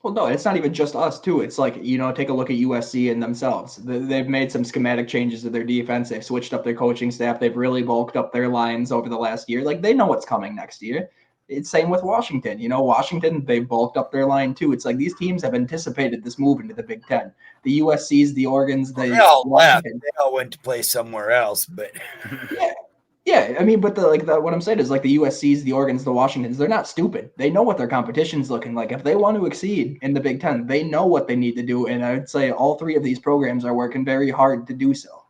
A: Well, no, it's not even just us, too. It's like, take a look at USC and themselves. They've made some schematic changes to their defense. They've switched up their coaching staff. They've really bulked up their lines over the last year. Like, they know what's coming next year. It's same with Washington. Washington, they've bulked up their line, too. It's like these teams have anticipated this move into the Big Ten. The USCs, the Oregons,
B: they all left. They all went to play somewhere else, but
A: yeah. Yeah, but what I'm saying is like the USCs, the Oregons, the Washingtons, they're not stupid. They know what their competition's looking like. If they want to exceed in the Big Ten, they know what they need to do. And I would say all three of these programs are working very hard to do so.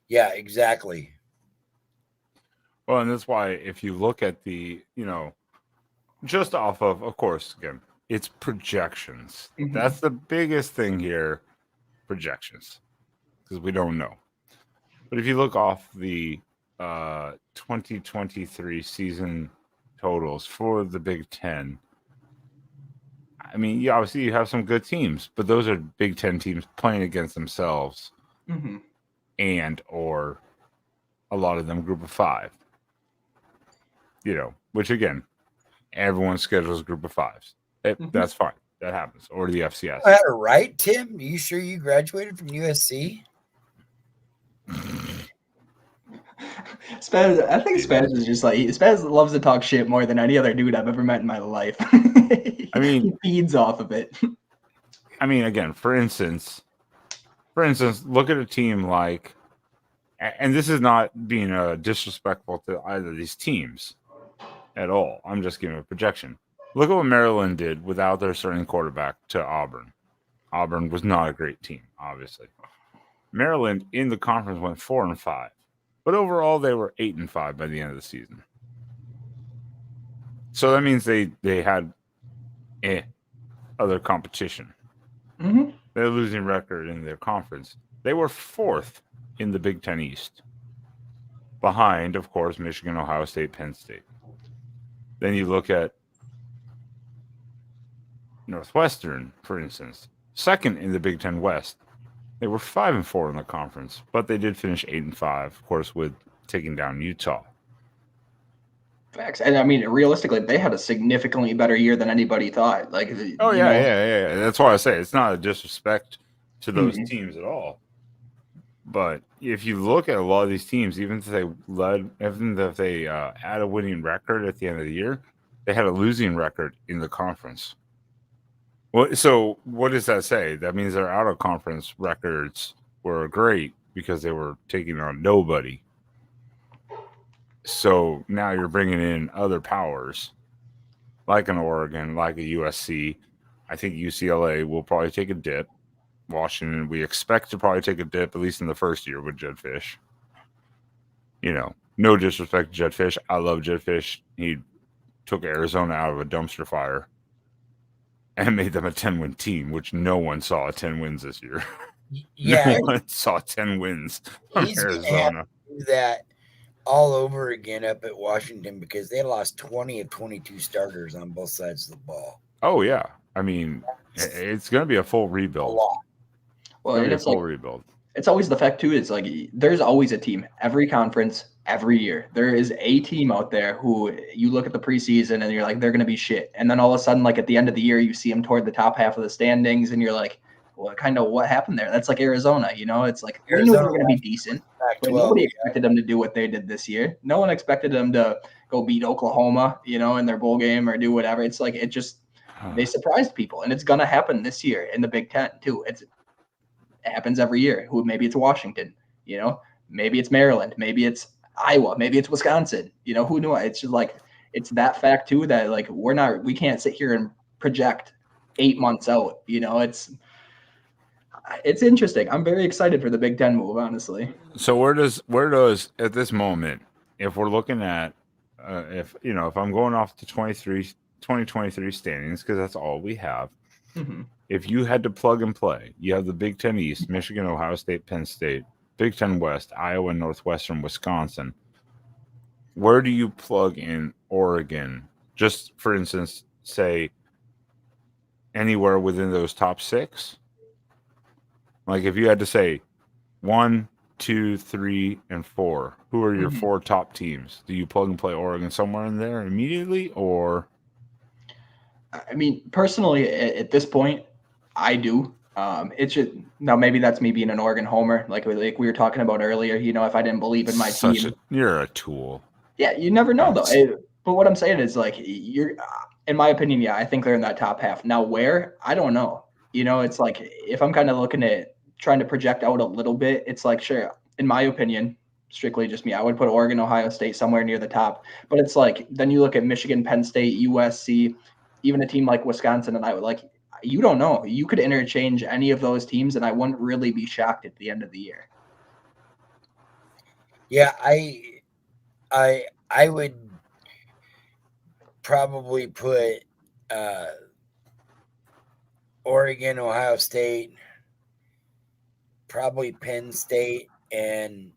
B: Yeah, exactly.
C: Well, and that's why if you look at the, just off of course, again, it's projections. Mm-hmm. That's the biggest thing here, projections, because we don't know. But if you look off the 2023 season totals for the Big Ten, obviously you have some good teams, but those are Big Ten teams playing against themselves,
A: mm-hmm.
C: and or a lot of them group of five. Which again, everyone schedules group of fives. Mm-hmm. That's fine. That happens. Or the FCS.
B: Right, Tim? Are you sure you graduated from USC?
A: Spaz, I think Spaz is just like Spaz loves to talk shit more than any other dude I've ever met in my life. He feeds off of it.
C: Again, for instance, look at a team like, and this is not being disrespectful to either of these teams at all. I'm just giving a projection. Look at what Maryland did without their starting quarterback to Auburn. Auburn was not a great team, obviously. Maryland in the conference went 4-5, but overall they were 8-5 by the end of the season. So that means they had other competition.
A: Mm-hmm.
C: They had a losing record in their conference. They were 4th in the Big Ten East. behind, of course, Michigan, Ohio State, Penn State. Then you look at Northwestern, for instance, second in the Big Ten West. They were 5-4 in the conference, but they did finish 8-5, of course, with taking down Utah.
A: Facts. And I mean, realistically, they had a significantly better year than anybody thought. Like,
C: Yeah. That's why I say it's not a disrespect to those
A: Mhm.
C: teams at all. But if you look at a lot of these teams, even if they had a winning record at the end of the year, they had a losing record in the conference. So what does that say? That means their out of conference records were great because they were taking on nobody. So now you're bringing in other powers like an Oregon, like a USC. I think UCLA will probably take a dip. Washington, we expect to probably take a dip, at least in the first year with Jedd Fisch. No disrespect to Jedd Fisch. I love Jedd Fisch. He took Arizona out of a dumpster fire and made them a 10-win team, which no one saw 10 wins this year.
B: Yeah.
C: No one saw 10 wins from
B: He's going to
C: Arizona.
B: have to do that all over again up at Washington because they lost 20 of 22 starters on both sides of the ball.
C: Oh, yeah. I mean, it's going to be a full rebuild.
B: A lot.
A: Well, and it's like,
C: rebuild.
A: It's always the fact too, is like there's always a team every conference, every year. There is a team out there who you look at the preseason and you're like, they're going to be shit. And then all of a sudden, like at the end of the year, you see them toward the top half of the standings and you're like, well, what happened there? That's like Arizona, It's like we knew they were going to be decent, but nobody expected them to do what they did this year. No one expected them to go beat Oklahoma, in their bowl game or do whatever. It's like they surprised people, and it's going to happen this year in the Big Ten too. It happens every year. Maybe it's Washington, maybe it's Maryland, maybe it's Iowa, maybe it's Wisconsin, who knew? It's just like, it's that fact too, that like, we can't sit here and project 8 months out, it's interesting. I'm very excited for the Big Ten move, honestly.
C: So where does at this moment, if we're looking at, if I'm going off the 2023 standings, because that's all we have, if you had to plug and play, you have the Big Ten East, Michigan, Ohio State, Penn State, Big Ten West, Iowa, Northwestern, Wisconsin. Where do you plug in Oregon? Just for instance, say anywhere within those top 6. Like if you had to say 1, 2, 3, and 4, who are your 4 top teams? Do you plug and play Oregon somewhere in there immediately, or? I
A: mean, personally, at this point, I do. It's just, now maybe that's me being an Oregon homer, like we were talking about earlier. If I didn't believe in my team,
C: you're a tool.
A: Yeah, you never know though. But what I'm saying is, like, in my opinion, yeah, I think they're in that top half. Now, where? I don't know. It's like, if I'm kind of looking at trying to project out a little bit, it's like, sure, in my opinion, strictly just me, I would put Oregon, Ohio State somewhere near the top. But it's like, then you look at Michigan, Penn State, USC, even a team like Wisconsin, and I would like, you don't know. You could interchange any of those teams, and I wouldn't really be shocked at the end of the year.
B: Yeah, I would probably put Oregon, Ohio State, probably Penn State, and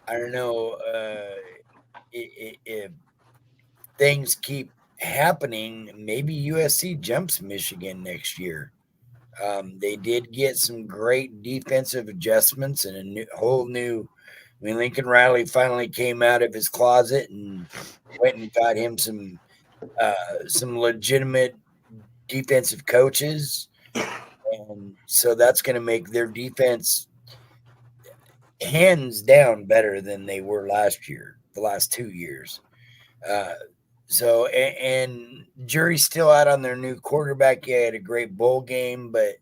B: I don't know if things keep happening, maybe USC jumps Michigan next year. They did get some great defensive adjustments and a whole new. I mean, Lincoln Riley finally came out of his closet and went and got him some legitimate defensive coaches, and so that's going to make their defense hands down better than they were last year, the last 2 years. So, and jury's still out on their new quarterback. Yeah, he had a great bowl game, but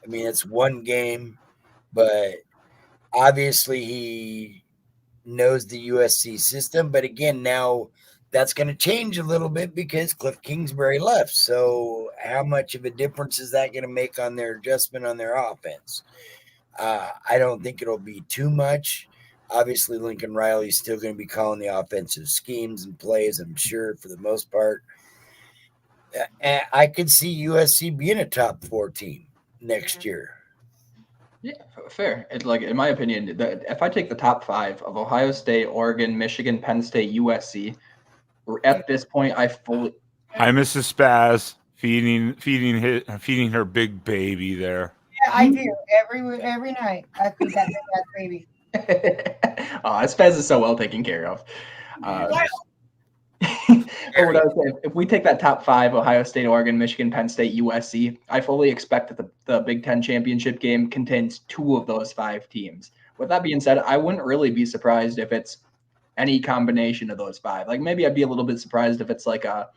B: I mean, it's one game, but obviously he knows the USC system. But again, now that's going to change a little bit because Cliff Kingsbury left. So how much of a difference is that going to make on their adjustment on their offense? I don't think it'll be too much. Obviously, Lincoln Riley is still going to be calling the offensive schemes and plays, I'm sure, for the most part. I could see USC being a top 4 team next year.
A: Yeah, fair. It's like, in my opinion, if I take the top 5 of Ohio State, Oregon, Michigan, Penn State, USC, at this point, I fully.
C: Hi, Mrs. Spaz, feeding her big baby there.
D: Yeah, I do every night. I feed that big ass baby.
A: Oh, Spaz is so well taken care of. But what I was saying, if we take that top 5, Ohio State, Oregon, Michigan, Penn State, USC, I fully expect that the Big Ten championship game contains 2 of those 5 teams. With that being said, I wouldn't really be surprised if it's any combination of those 5. Like, maybe I'd be a little bit surprised if it's like a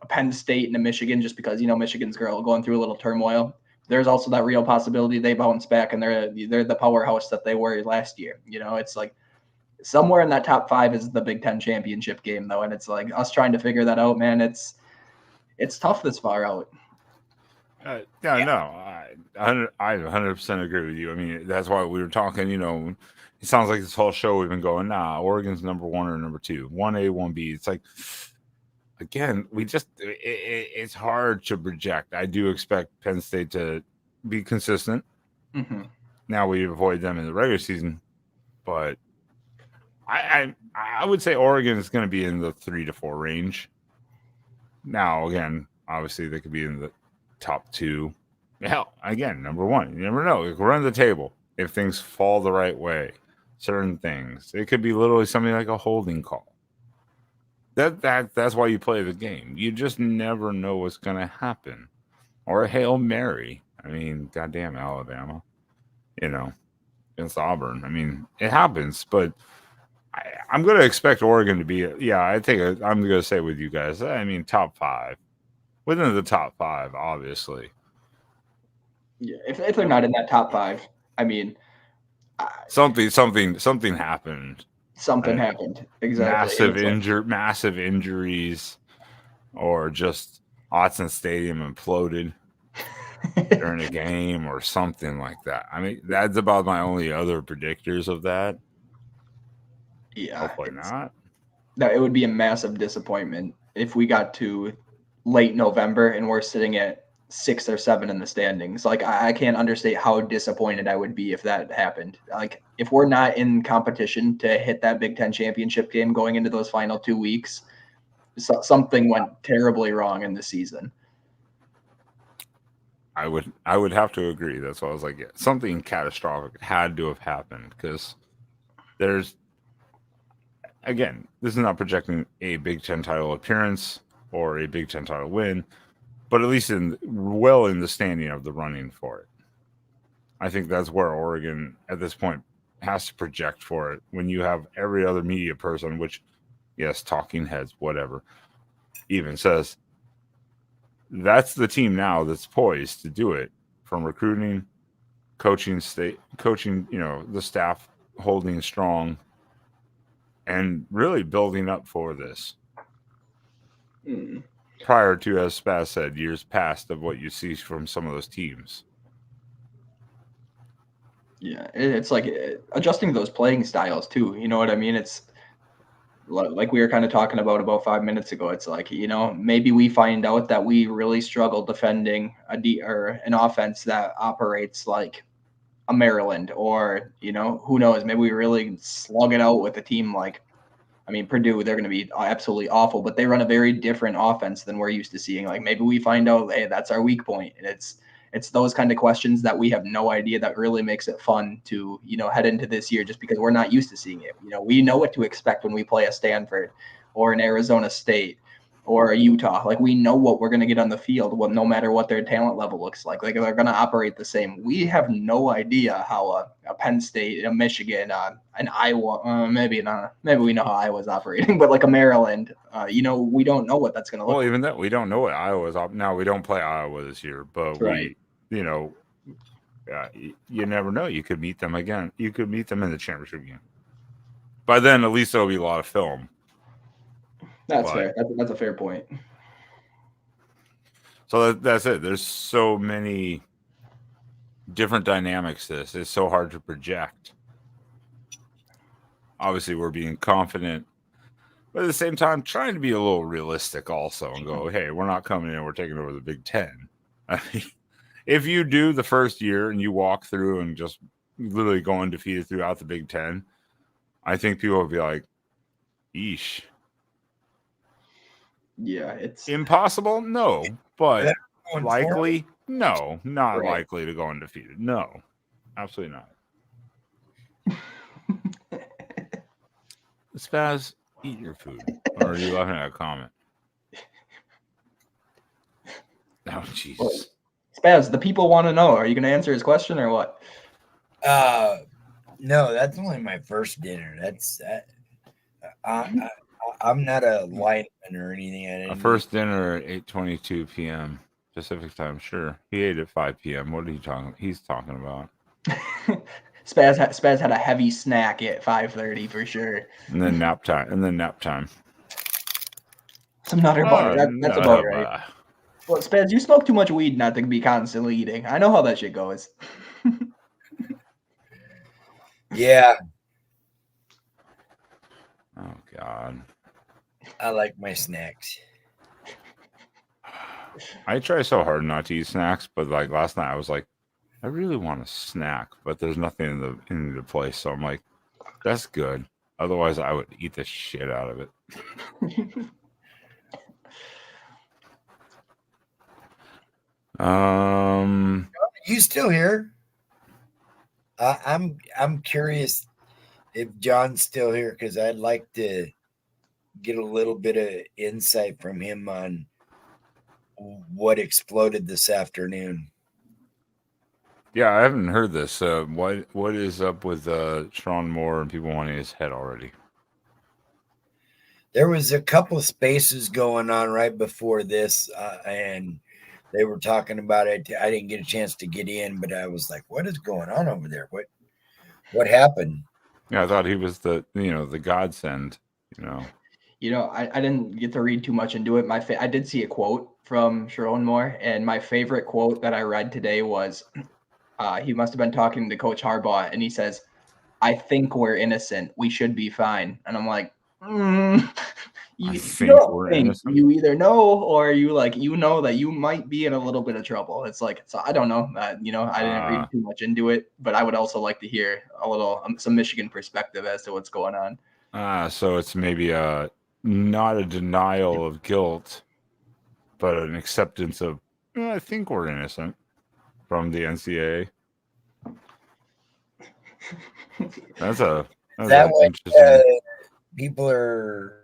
A: Penn State and a Michigan, just because, Michigan's going through a little turmoil. There's also that real possibility they bounce back and they're the powerhouse that they were last year. It's like somewhere in that top 5 is the Big Ten championship game, though, and it's like us trying to figure that out, man. It's tough this far out.
C: No, I 100% agree with you. I mean, that's why we were talking. It sounds like this whole show we've been going, nah, Oregon's number 1 or number 2, 1A, 1B. It's like, again, it's hard to project. I do expect Penn State to be consistent.
A: Mm-hmm.
C: Now we avoid them in the regular season, but I would say Oregon is going to be in the 3 to 4 range. Now, again, obviously they could be in the top 2. Hell, again, number 1. You never know. It could run the table if things fall the right way. Certain things. It could be literally something like a holding call. That's why you play the game. You just never know what's going to happen. Or a Hail Mary. I mean, goddamn Alabama. Against Auburn. I mean, it happens, but I'm going to expect Oregon to be, I think I'm going to say with you guys, I mean, top 5. Within the top 5, obviously.
A: Yeah, if they're not in that top 5, I mean,
C: something happened.
A: Something happened. Exactly.
C: Massive injuries, or just Autzen Stadium imploded during a game or something like that. I mean, that's about my only other predictors of that.
A: Yeah.
C: Hopefully not.
A: No, it would be a massive disappointment if we got to late November and we're sitting at 6 or 7 in the standings. Like, I can't understate how disappointed I would be if that happened. Like, if we're not in competition to hit that Big Ten championship game going into those final 2 weeks, something went terribly wrong in the season.
C: I would have to agree. That's why I was like, something catastrophic had to have happened, because there's, again, this is not projecting a Big Ten title appearance or a Big Ten title win, but at least in the standing of the running for it. I think that's where Oregon at this point has to project for it, when you have every other media person, which, yes, talking heads, whatever, even says that's the team now that's poised to do it, from recruiting, coaching, the staff holding strong, and really building up for this. Prior to, as Spaz said, years past of what you see from some of those teams.
A: Yeah, it's like adjusting those playing styles too. You know what I mean? It's like we were kind of talking about 5 minutes ago. It's like, maybe we find out that we really struggle defending or an offense that operates like a Maryland, or, who knows, maybe we really slug it out with a team like, Purdue. They're going to be absolutely awful, but they run a very different offense than we're used to seeing. Like, maybe we find out, hey, that's our weak point. And it's those kind of questions that we have no idea, that really makes it fun to, head into this year, just because we're not used to seeing it. We know what to expect when we play a Stanford or an Arizona State or a Utah. Like, we know what we're going to get on the field, no matter what their talent level looks like. Like, they're going to operate the same. We have no idea how a Penn State, a Michigan, an Iowa, maybe we know how Iowa's operating, but like a Maryland, we don't know what that's going to look like.
C: Well, even that, we don't know what Iowa's up. Now, we don't play Iowa this year, but
A: right.
C: You never know. You could meet them again. You could meet them in the championship game. By then, at least there'll be a lot of film.
A: That's fair. That's a fair point.
C: So that's it. There's so many different dynamics to this. It's so hard to project. Obviously, we're being confident, but at the same time, trying to be a little realistic also, and go, hey, we're not coming in, we're taking over the Big Ten. I mean, if you do the first year and you walk through and just literally go undefeated throughout the Big Ten, I think people will be like, "Eesh."
A: Yeah, it's
C: Impossible? No, but
B: Going
C: likely? No, not
A: Right.
C: likely to go undefeated. No, absolutely not. Spaz, eat your food. Or are you laughing at a comment? Oh, Jesus.
A: Spaz, the people want to know. Are you going to answer his question or what?
B: No, that's only my first dinner. I'm not a lineman or anything.
C: A first dinner at 8:22 p.m. Pacific time. Sure, he ate at 5 p.m. What are you talking? He's talking about.
A: Spaz had a heavy snack at 5:30 for sure.
C: And then nap time.
A: Some Nutter Butter. That's about right. Well, Spaz, you smoke too much weed not to be constantly eating. I know how that shit goes.
B: Yeah,
C: Oh God.
B: I like my snacks.
C: I try so hard not to eat snacks, but like last night I was like, I really want a snack, but there's nothing in the place, so I'm like, that's good. Otherwise, I would eat the shit out of it.
B: You still here? I'm curious if John's still here because I'd like to get a little bit of insight from him on what exploded this afternoon.
C: Yeah, I haven't heard this. What is up with Sean Moore and people wanting his head already?
B: There was a couple of spaces going on right before this, and they were talking about it. I didn't get a chance to get in, but I was like, "What is going on over there? What happened?"
C: Yeah, I thought he was the godsend.
A: I didn't get to read too much into it. I did see a quote from Sharon Moore, and my favorite quote that I read today was, he must have been talking to Coach Harbaugh, and he says, "I think we're innocent. We should be fine." And I'm like, you don't think. You either know or you know that you might be in a little bit of trouble. It's like, so I don't know. I didn't read too much into it, but I would also like to hear a little some Michigan perspective as to what's going on.
C: So it's maybe not a denial of guilt, but an acceptance of, I think we're innocent from the NCAA. That's
B: interesting. People are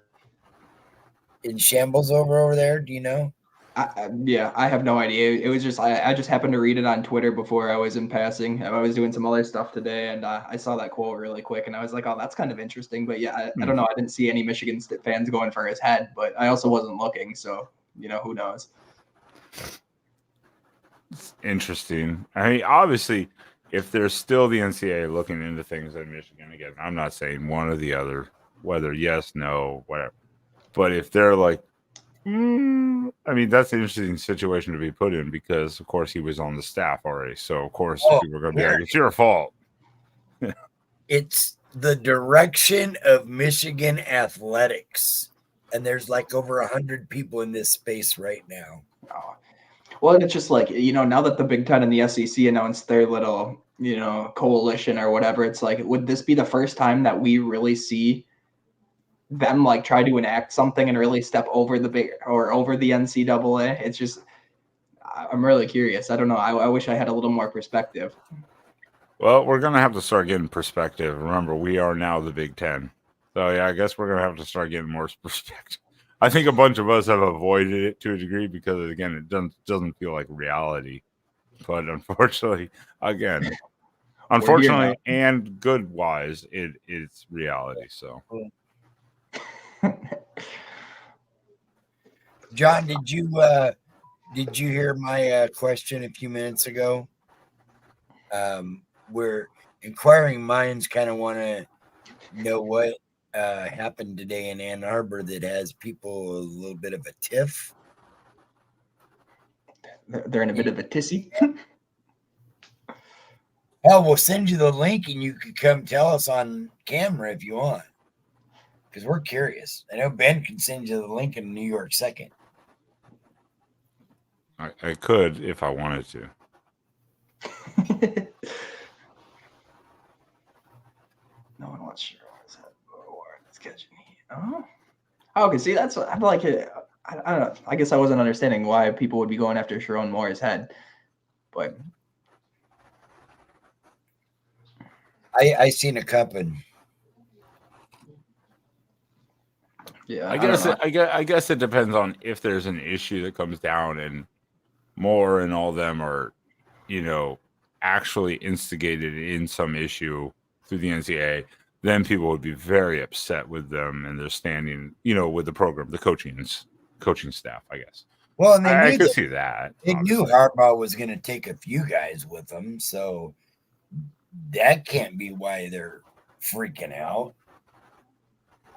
B: in shambles over there. Do you know?
A: I have no idea. It was just I just happened to read it on Twitter before I was in passing. I was doing some other stuff today, and I saw that quote really quick, and I was like, "Oh, that's kind of interesting." But yeah, I don't know. I didn't see any Michigan fans going for his head, but I also wasn't looking, so who knows.
C: It's interesting. I mean, obviously, if there's still the NCAA looking into things at Michigan again, I'm not saying one or the other, whether yes, no, whatever. But if they're like, I mean, that's an interesting situation to be put in because, of course, he was on the staff already. So, of course, people are going to be like, it's your fault.
B: It's the direction of Michigan athletics. And there's like over 100 people in this space right now.
A: Oh. Well, it's just like, now that the Big Ten and the SEC announced their little, coalition or whatever, it's like, would this be the first time that we really see them like try to enact something and really step over the over the NCAA? It's just, I'm really curious. I don't know. I wish I had a little more perspective.
C: Well, we're going to have to start getting perspective. Remember, we are now the Big Ten. So, yeah, I guess we're going to have to start getting more perspective. I think a bunch of us have avoided it to a degree because, again, it doesn't feel like reality. But unfortunately, and good-wise, it's reality. So,
B: John, did you hear my question a few minutes ago? Where inquiring minds kind of want to know what happened today in Ann Arbor that has people a little bit of a tiff.
A: They're in a bit of a tissy.
B: Well, we'll send you the link and you can come tell us on camera if you want. Because we're curious. I know Ben can send you the link in New York second.
C: I could if I wanted to.
A: No one wants Sharon. It's catching heat. Oh, okay. See, that's what I'm like. I don't know. I guess I wasn't understanding why people would be going after Sharon Moore's head, but
B: I seen a coming.
A: yeah,
C: I guess it depends on if there's an issue that comes down and Moore and all them are, actually instigated in some issue through the NCAA. Then people would be very upset with them and their standing, with the program, the coaching staff, I guess.
B: Well, and
C: I could see that.
B: They knew Harbaugh was going to take a few guys with him, so that can't be why they're freaking out.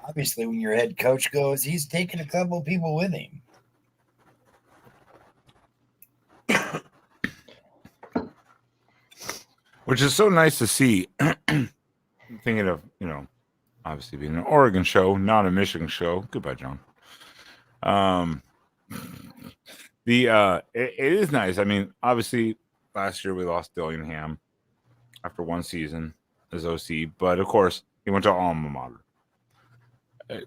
B: Obviously, when your head coach goes, he's taking a couple of people with him.
C: Which is so nice to see. Thinking of, obviously being an Oregon show, not a Michigan show. Goodbye, John. It is nice. I mean, obviously, last year we lost Dillingham after one season as OC, but of course, he went to alma mater.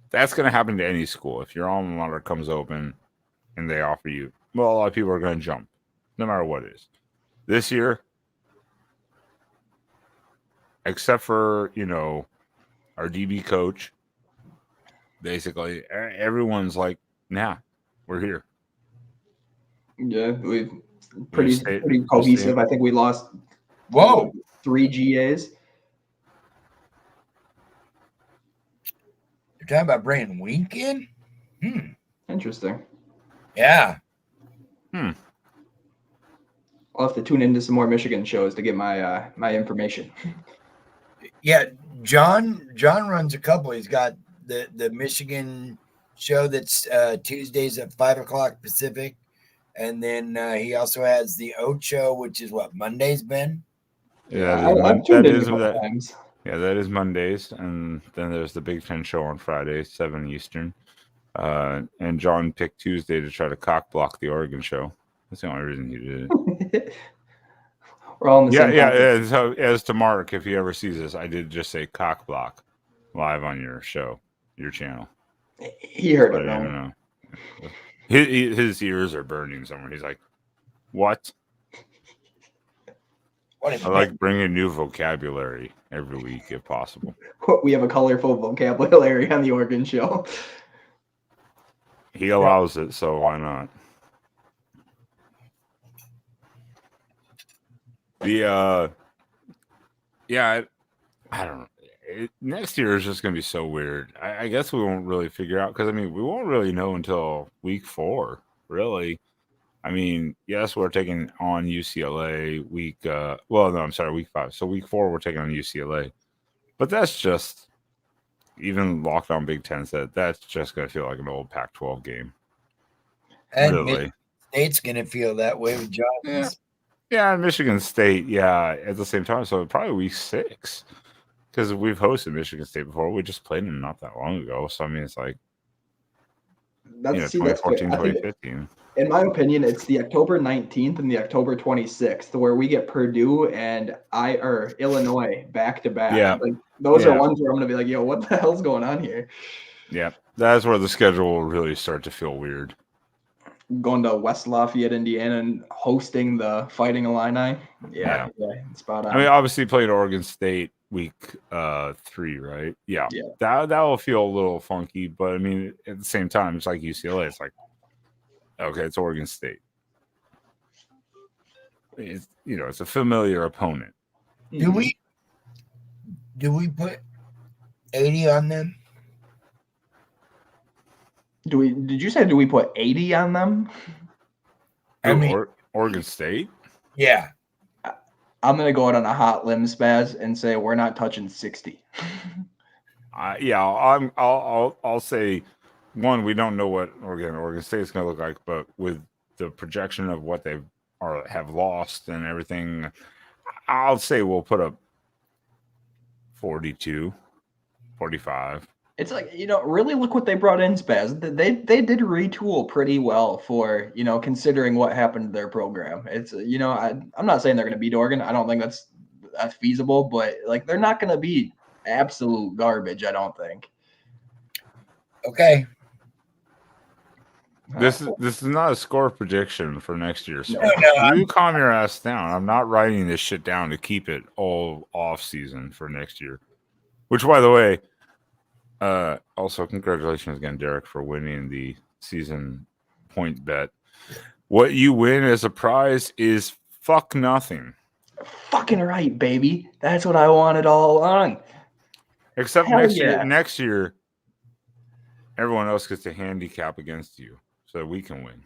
C: That's going to happen to any school. If your alma mater comes open and they offer you, well, a lot of people are going to jump, no matter what it is. This year, except for, our DB coach, basically, everyone's like, nah, we're here.
A: Yeah, we've pretty cohesive. I think we lost 3 GAs.
B: You're talking about bringing Wink in?
A: Interesting.
B: Yeah.
A: I'll have to tune into some more Michigan shows to get my my information.
B: Yeah, John runs a couple. He's got the Michigan show that's Tuesdays at 5:00 Pacific, and then he also has the Ocho, which is what Mondays, Ben.
C: That is Mondays, and then there's the Big Ten show on Friday, 7 Eastern. And John picked Tuesday to try to cock block the Oregon show. That's the only reason he did it.
A: We're all in the same.
C: Yeah. So as to Mark, if he ever sees this, I did just say cock block live on your show, your channel.
A: He heard it.
C: I don't know. His ears are burning somewhere. He's like, "What?" I like bringing new vocabulary every week if possible.
A: We have a colorful vocabulary on the Oregon show.
C: He allows it, so why not? I don't know. Next year is just going to be so weird. I guess we won't really figure out because, we won't really know until week 4, really. Yes, we're taking on UCLA week 5. So week 4, we're taking on UCLA. But that's just, even Locked On Big Ten said, that's just going to feel like an old Pac-12 game.
B: And
C: really.
B: Michigan State's going to feel that way with Johns.
C: Yeah, Michigan State, at the same time. So probably week 6. Because we've hosted Michigan State before. We just played them not that long ago. So, it's like,
A: that's
C: 2014, 2015.
A: In my opinion, it's the October 19th and the October 26th where we get Purdue and Illinois back to back.
C: Yeah.
A: Those are ones where I'm going to be like, yo, what the hell's going on here?
C: Yeah. That's where the schedule will really start to feel weird.
A: Going to West Lafayette, Indiana, and hosting the Fighting Illini. Yeah, spot on.
C: Obviously played Oregon State week 3, right? Yeah. That will feel a little funky, but at the same time, it's like UCLA. It's like, okay, it's Oregon State. It's it's a familiar opponent.
B: Do we put 80 on them?
A: Did you say do we put 80 on them?
C: Oregon State?
B: Yeah.
A: I'm gonna go out on a hot limb, Spaz, and say we're not touching 60.
C: I'll say one, we don't know what Oregon State is gonna look like, but with the projection of what they have lost and everything, I'll say we'll put up 42, 45.
A: It's like, really look what they brought in, Spaz. They did retool pretty well for, considering what happened to their program. It's, I'm not saying they're going to beat Oregon. I don't think that's feasible, but like they're not going to be absolute garbage, I don't think.
B: Okay.
C: This is not a score prediction for next year. So
B: No,
C: you calm your ass down. I'm not writing this shit down to keep it all off season for next year. Which, by the way, also congratulations again, Derek, for winning the season point bet. What you win as a prize is fuck nothing.
A: Fucking right, baby. That's what I wanted all along.
C: Except
A: Hell
C: next
A: yeah.
C: year. Next year, everyone else gets to handicap against you, so we can win.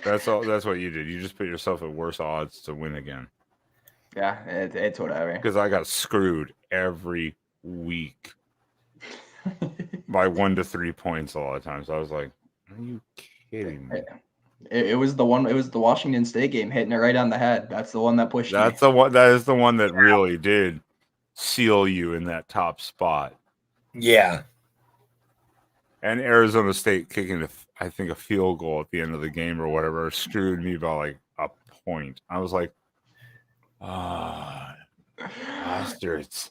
C: That's all. That's what you did. You just put yourself at worse odds to win again.
A: Yeah, it's whatever.
C: Because I got screwed every week by 1 to 3 points a lot of times. I was like, "Are you kidding me?"
A: It was the one. It was the Washington State game, hitting it right on the head. That's the one that pushed me.
C: That's the one. That is the one that really did seal you in that top spot.
B: Yeah.
C: And Arizona State kicking, I think, a field goal at the end of the game or whatever screwed me by like a point. I was like, bastards.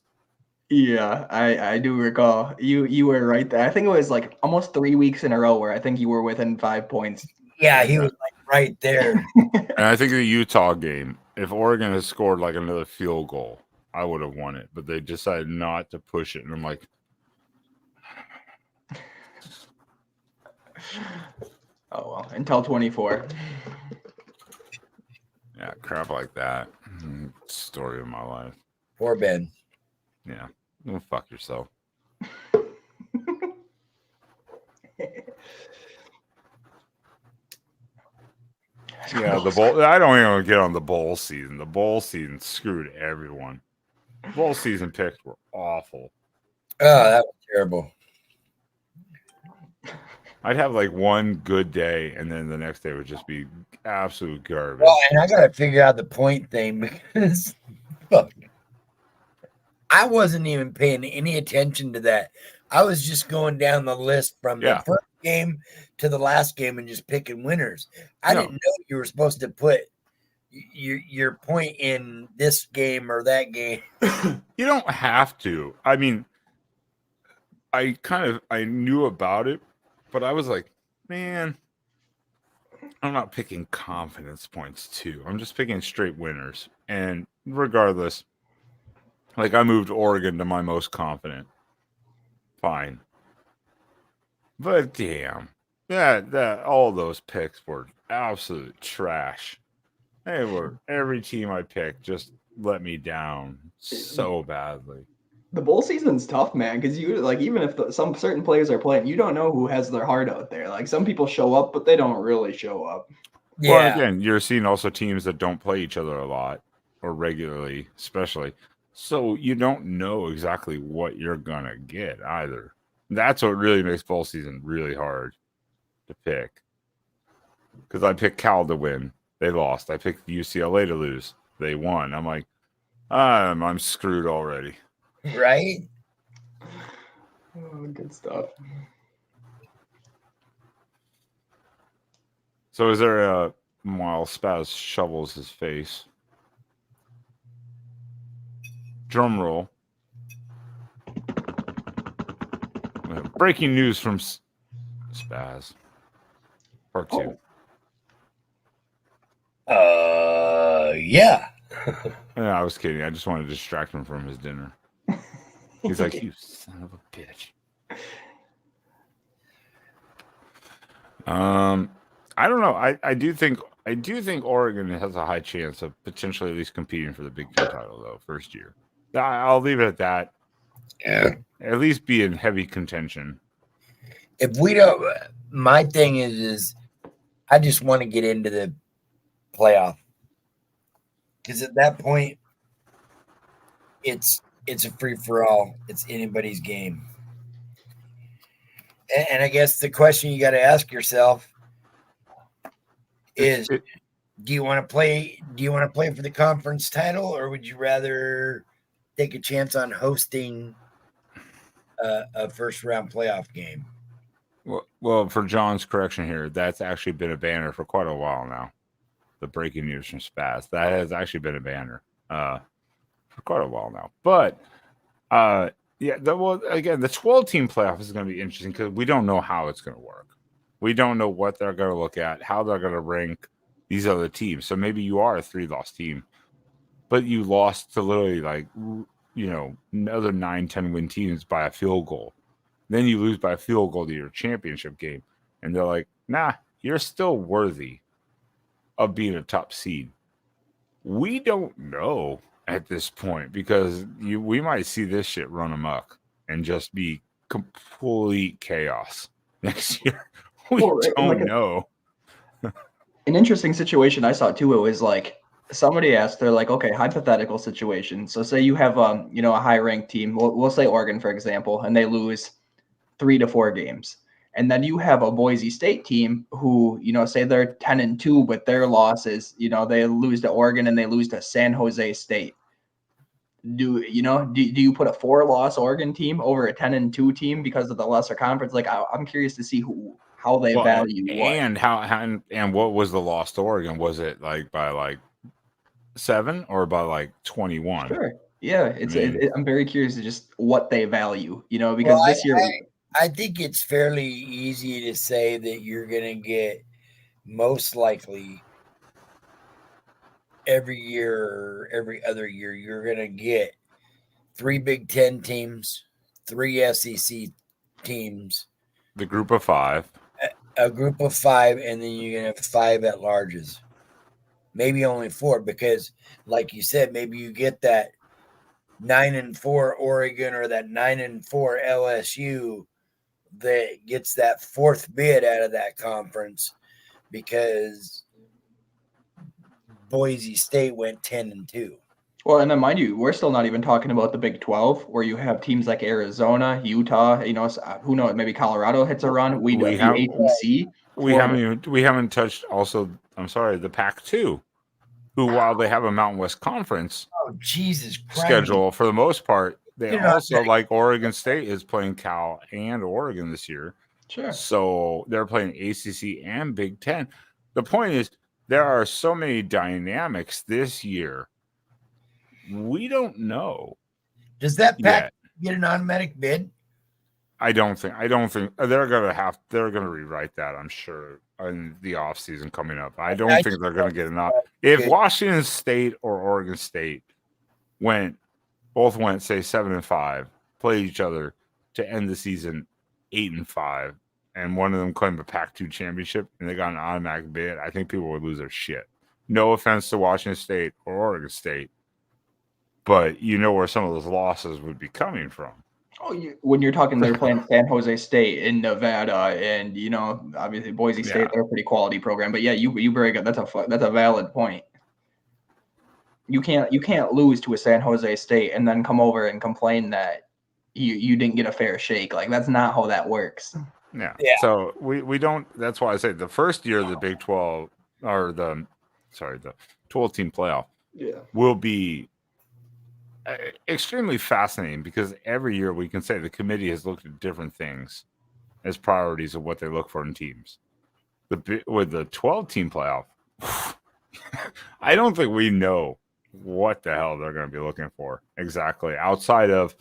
A: Yeah, I do recall. You were right there. I think it was like almost 3 weeks in a row where I think you were within 5 points.
B: Yeah, he was like right there.
C: And I think the Utah game, if Oregon had scored like another field goal, I would have won it. But they decided not to push it. And I'm like,
A: oh, well, until 24.
C: yeah, crap like that. Story of my life.
B: Poor Ben.
C: Yeah. Go fuck yourself. Yeah, the bowl. I don't even get on the bowl season. The bowl season screwed everyone. Bowl season picks were awful.
B: Oh, that was terrible.
C: I'd have like one good day, and then the next day would just be absolute garbage.
B: Well, and I gotta figure out the point thing because look, I wasn't even paying any attention to that. I was just going down the list from the first game to the last game and just picking winners. I didn't know you were supposed to put your point in this game or that game.
C: You don't have to. I mean, I knew about it, but I was like, man, I'm not picking confidence points too. I'm just picking straight winners. And regardless, like I moved Oregon to my most confident. Fine. But damn, that all those picks were absolute trash. They were, every team I picked just let me down so badly.
A: The bowl season's tough, man, because you like even if some certain players are playing, you don't know who has their heart out there. Like some people show up, but they don't really show up.
B: Yeah.
C: Well, again, you're seeing also teams that don't play each other a lot or regularly, especially. So you don't know exactly what you're gonna get either. That's what really makes bowl season really hard to pick. Because I picked Cal to win, they lost. I picked UCLA to lose, they won. I'm like, I'm screwed already.
B: Right?
A: Oh, good stuff.
C: So is there a while Spaz shovels his face? Drum roll. Breaking news from Spaz. Part 2.
B: Yeah.
C: Yeah, I was kidding. I just wanted to distract him from his dinner. He's like, you son of a bitch. I don't know. I do think Oregon has a high chance of potentially at least competing for the Big Ten title though, first year. I'll leave it at that.
B: Yeah.
C: At least be in heavy contention.
B: If we don't, my thing is I just want to get into the playoff because at that point, it's a free for all. It's anybody's game. And I guess the question you got to ask yourself is, do you want to play for the conference title, or would you rather take a chance on hosting a first round playoff game.
C: Well, for John's correction here, that's actually been a banner for quite a while now. The breaking news from Spaz, that has actually been a banner for quite a while now. But yeah, again, the 12-team playoff is going to be interesting because we don't know how it's going to work. We don't know what they're going to look at, how they're going to rank these other teams. So maybe you are a 3-loss team, but you lost to literally another 9-10 win teams by a field goal. Then you lose by a field goal to your championship game. And they're like, nah, you're still worthy of being a top seed. We don't know at this point because we might see this shit run amok and just be complete chaos next year. We don't know.
A: An interesting situation I saw too, it was like somebody asked, they're like, okay, hypothetical situation. So say you have a high ranked team, we'll say Oregon, for example, and they lose 3 to 4 games. And then you have a Boise State team who, say they're 10-2, but their losses, they lose to Oregon and they lose to San Jose State. Do you put a 4-loss Oregon team over a 10-2 team because of the lesser conference? Like, I'm curious to see how they value what.
C: And what was the loss to Oregon? Was it like by 7 or by 21?
A: Sure. Yeah, I'm very curious to just what they value, because this year
B: I think it's fairly easy to say that you're going to get most likely every year or every other year, you're going to get 3 Big Ten teams, 3 SEC teams.
C: The group of 5.
B: A group of 5, and then you're going to have 5 at-larges. Maybe only 4 because, like you said, maybe you get that 9-4 Oregon or that 9-4 LSU that gets that 4th bid out of that conference because Boise State went 10-2.
A: Well, and then mind you, we're still not even talking about the Big 12, where you have teams like Arizona, Utah. Who knows? Maybe Colorado hits a run. We ACC.
C: We haven't touched. Also, I'm sorry, the Pac-2, who while they have a Mountain West Conference schedule for the most part, they also like Oregon State is playing Cal and Oregon this year.
A: Sure.
C: So they're playing ACC and Big Ten. The point is, there are so many dynamics this year. We don't know.
B: Does that Pac get an automatic bid?
C: I don't think they're gonna rewrite that, I'm sure, in the offseason coming up. I don't think they're gonna get enough. If Washington State or Oregon State both went say 7-5, played each other to end the season 8-5, and one of them claimed a Pac-2 championship and they got an automatic bid, I think people would lose their shit. No offense to Washington State or Oregon State, but where some of those losses would be coming from.
A: Oh, when you're talking, they're playing San Jose State in Nevada, and obviously Boise State, they're a pretty quality program. But yeah, you very good. That's a valid point. You can't lose to a San Jose State and then come over and complain that you didn't get a fair shake. Like, that's not how that works.
C: Yeah. So we don't. That's why I say the first year of the Big 12 or the 12-team playoff will be extremely fascinating because every year we can say the committee has looked at different things as priorities of what they look for in teams. With the 12-team playoff, I don't think we know what the hell they're going to be looking for exactly outside of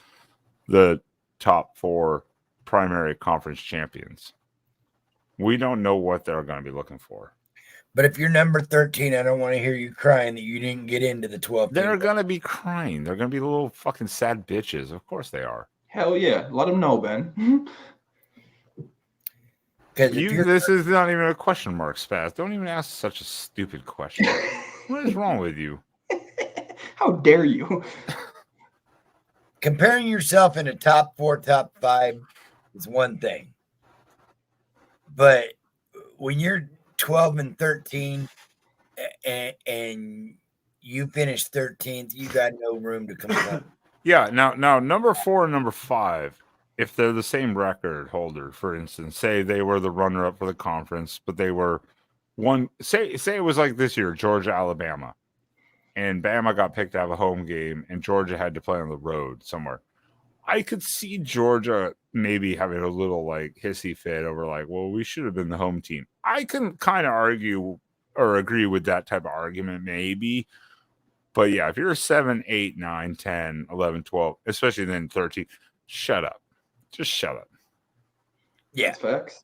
C: the top 4 primary conference champions. We don't know what they're going to be looking for.
B: But if you're number 13, I don't want to hear you crying that you didn't get into the 12.
C: They're going to be crying. They're going to be little fucking sad bitches. Of course they are.
A: Hell yeah. Let them know, Ben.
C: This is not even a question mark, Spaz. Don't even ask such a stupid question. What is wrong with you?
A: How dare you?
B: Comparing yourself in a top 4, top 5 is one thing. But when you're 12-13 and you finish 13th, you got no room to complain.
C: Yeah. Now, number 4 and number 5, if they're the same record holder, for instance, say they were the runner-up for the conference, but they were one. Say it was like this year, Georgia, Alabama, and Bama got picked to have a home game, and Georgia had to play on the road somewhere. I could see Georgia maybe having a little like hissy fit over like, well, we should have been the home team. I can kind of argue or agree with that type of argument, maybe. But yeah, if you're 7, 8, 9, 10, 11, 12, especially then 13, shut up. Just shut up.
B: Yeah.
A: That's facts.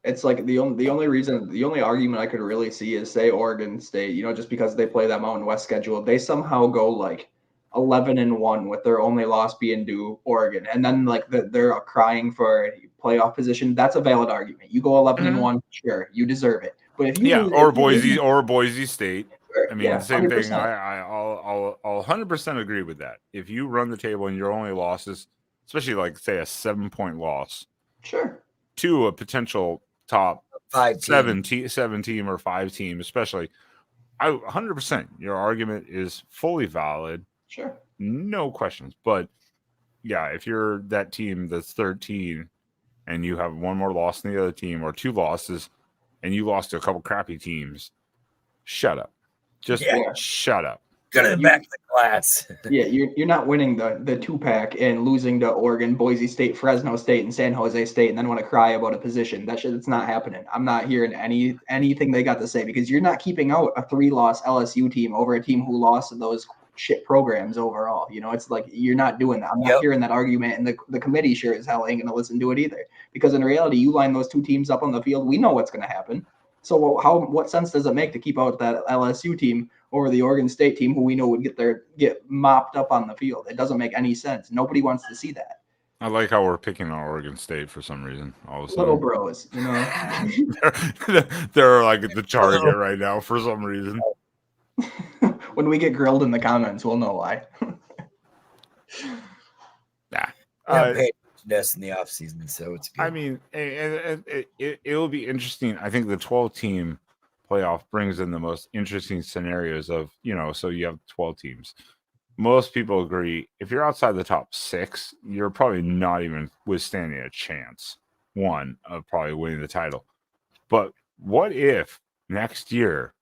A: It's like the only argument I could really see is say Oregon State, just because they play that Mountain West schedule, they somehow go like 11-1 with their only loss being to Oregon, and then like they're crying for playoff position. That's a valid argument. You go 11-1, sure, you deserve it. But if you lose,
C: or Boise State. I mean,
A: yeah,
C: the same
A: 100%.
C: thing. I'll 100% agree with that. If you run the table and your only losses, especially like say a 7-point loss,
A: sure,
C: to a potential top 7 team or 5 team, especially, 100%. Your argument is fully valid.
A: Sure,
C: no questions. But yeah, if you're that team that's 13 and you have one more loss than the other team or 2 losses, and you lost to a couple crappy teams, shut up. Just shut up.
B: Gonna back the class.
A: Yeah, you're not winning the 2-pack and losing to Oregon, Boise State, Fresno State, and San Jose State, and then want to cry about a position. That shit, it's not happening. I'm not hearing anything they got to say, because you're not keeping out a 3-loss LSU team over a team who lost to those shit programs overall. It's like you're not doing that. I'm not hearing that argument, and the committee sure as hell ain't going to listen to it either. Because in reality, you line those 2 teams up on the field, we know what's going to happen. So what sense does it make to keep out that LSU team over the Oregon State team, who we know would get mopped up on the field? It doesn't make any sense. Nobody wants to see that.
C: I like how we're picking on Oregon State for some reason. All of a sudden,
A: little bros,
C: they're like the target right now for some reason.
A: When we get grilled in the comments, we'll know why.
C: Nah.
B: Us in the off season, so it's good.
C: I mean, it will be interesting. I think the 12-team playoff brings in the most interesting scenarios of, so you have 12 teams. Most people agree if you're outside the top 6, you're probably not even withstanding a chance, one, of probably winning the title. But what if next year,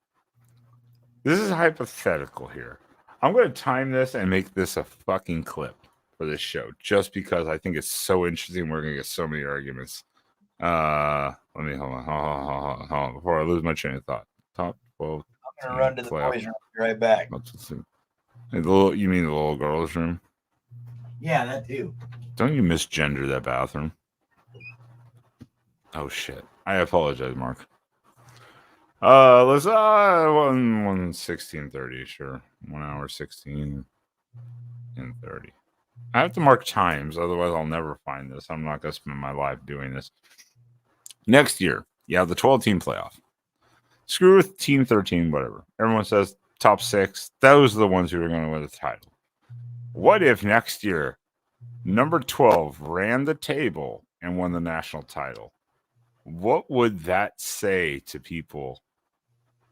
C: this is hypothetical here, I'm going to time this and make this a fucking clip for this show, just because I think it's so interesting. We're gonna get so many arguments. Let me hold on before I lose my train of thought. Top 12.
B: I'm gonna run to the boys' room. Be right back.
C: You mean the little girls' room?
B: Yeah, that too.
C: Don't you misgender that bathroom? Oh shit! I apologize, Mark. Let's 1:16:30, sure. 1 hour 16 and 30. I have to mark times, otherwise I'll never find this. I'm not going to spend my life doing this. Next year, you have the 12-team playoff. Screw with Team 13, whatever. Everyone says top 6. Those are the ones who are going to win the title. What if next year, number 12 ran the table and won the national title? What would that say to people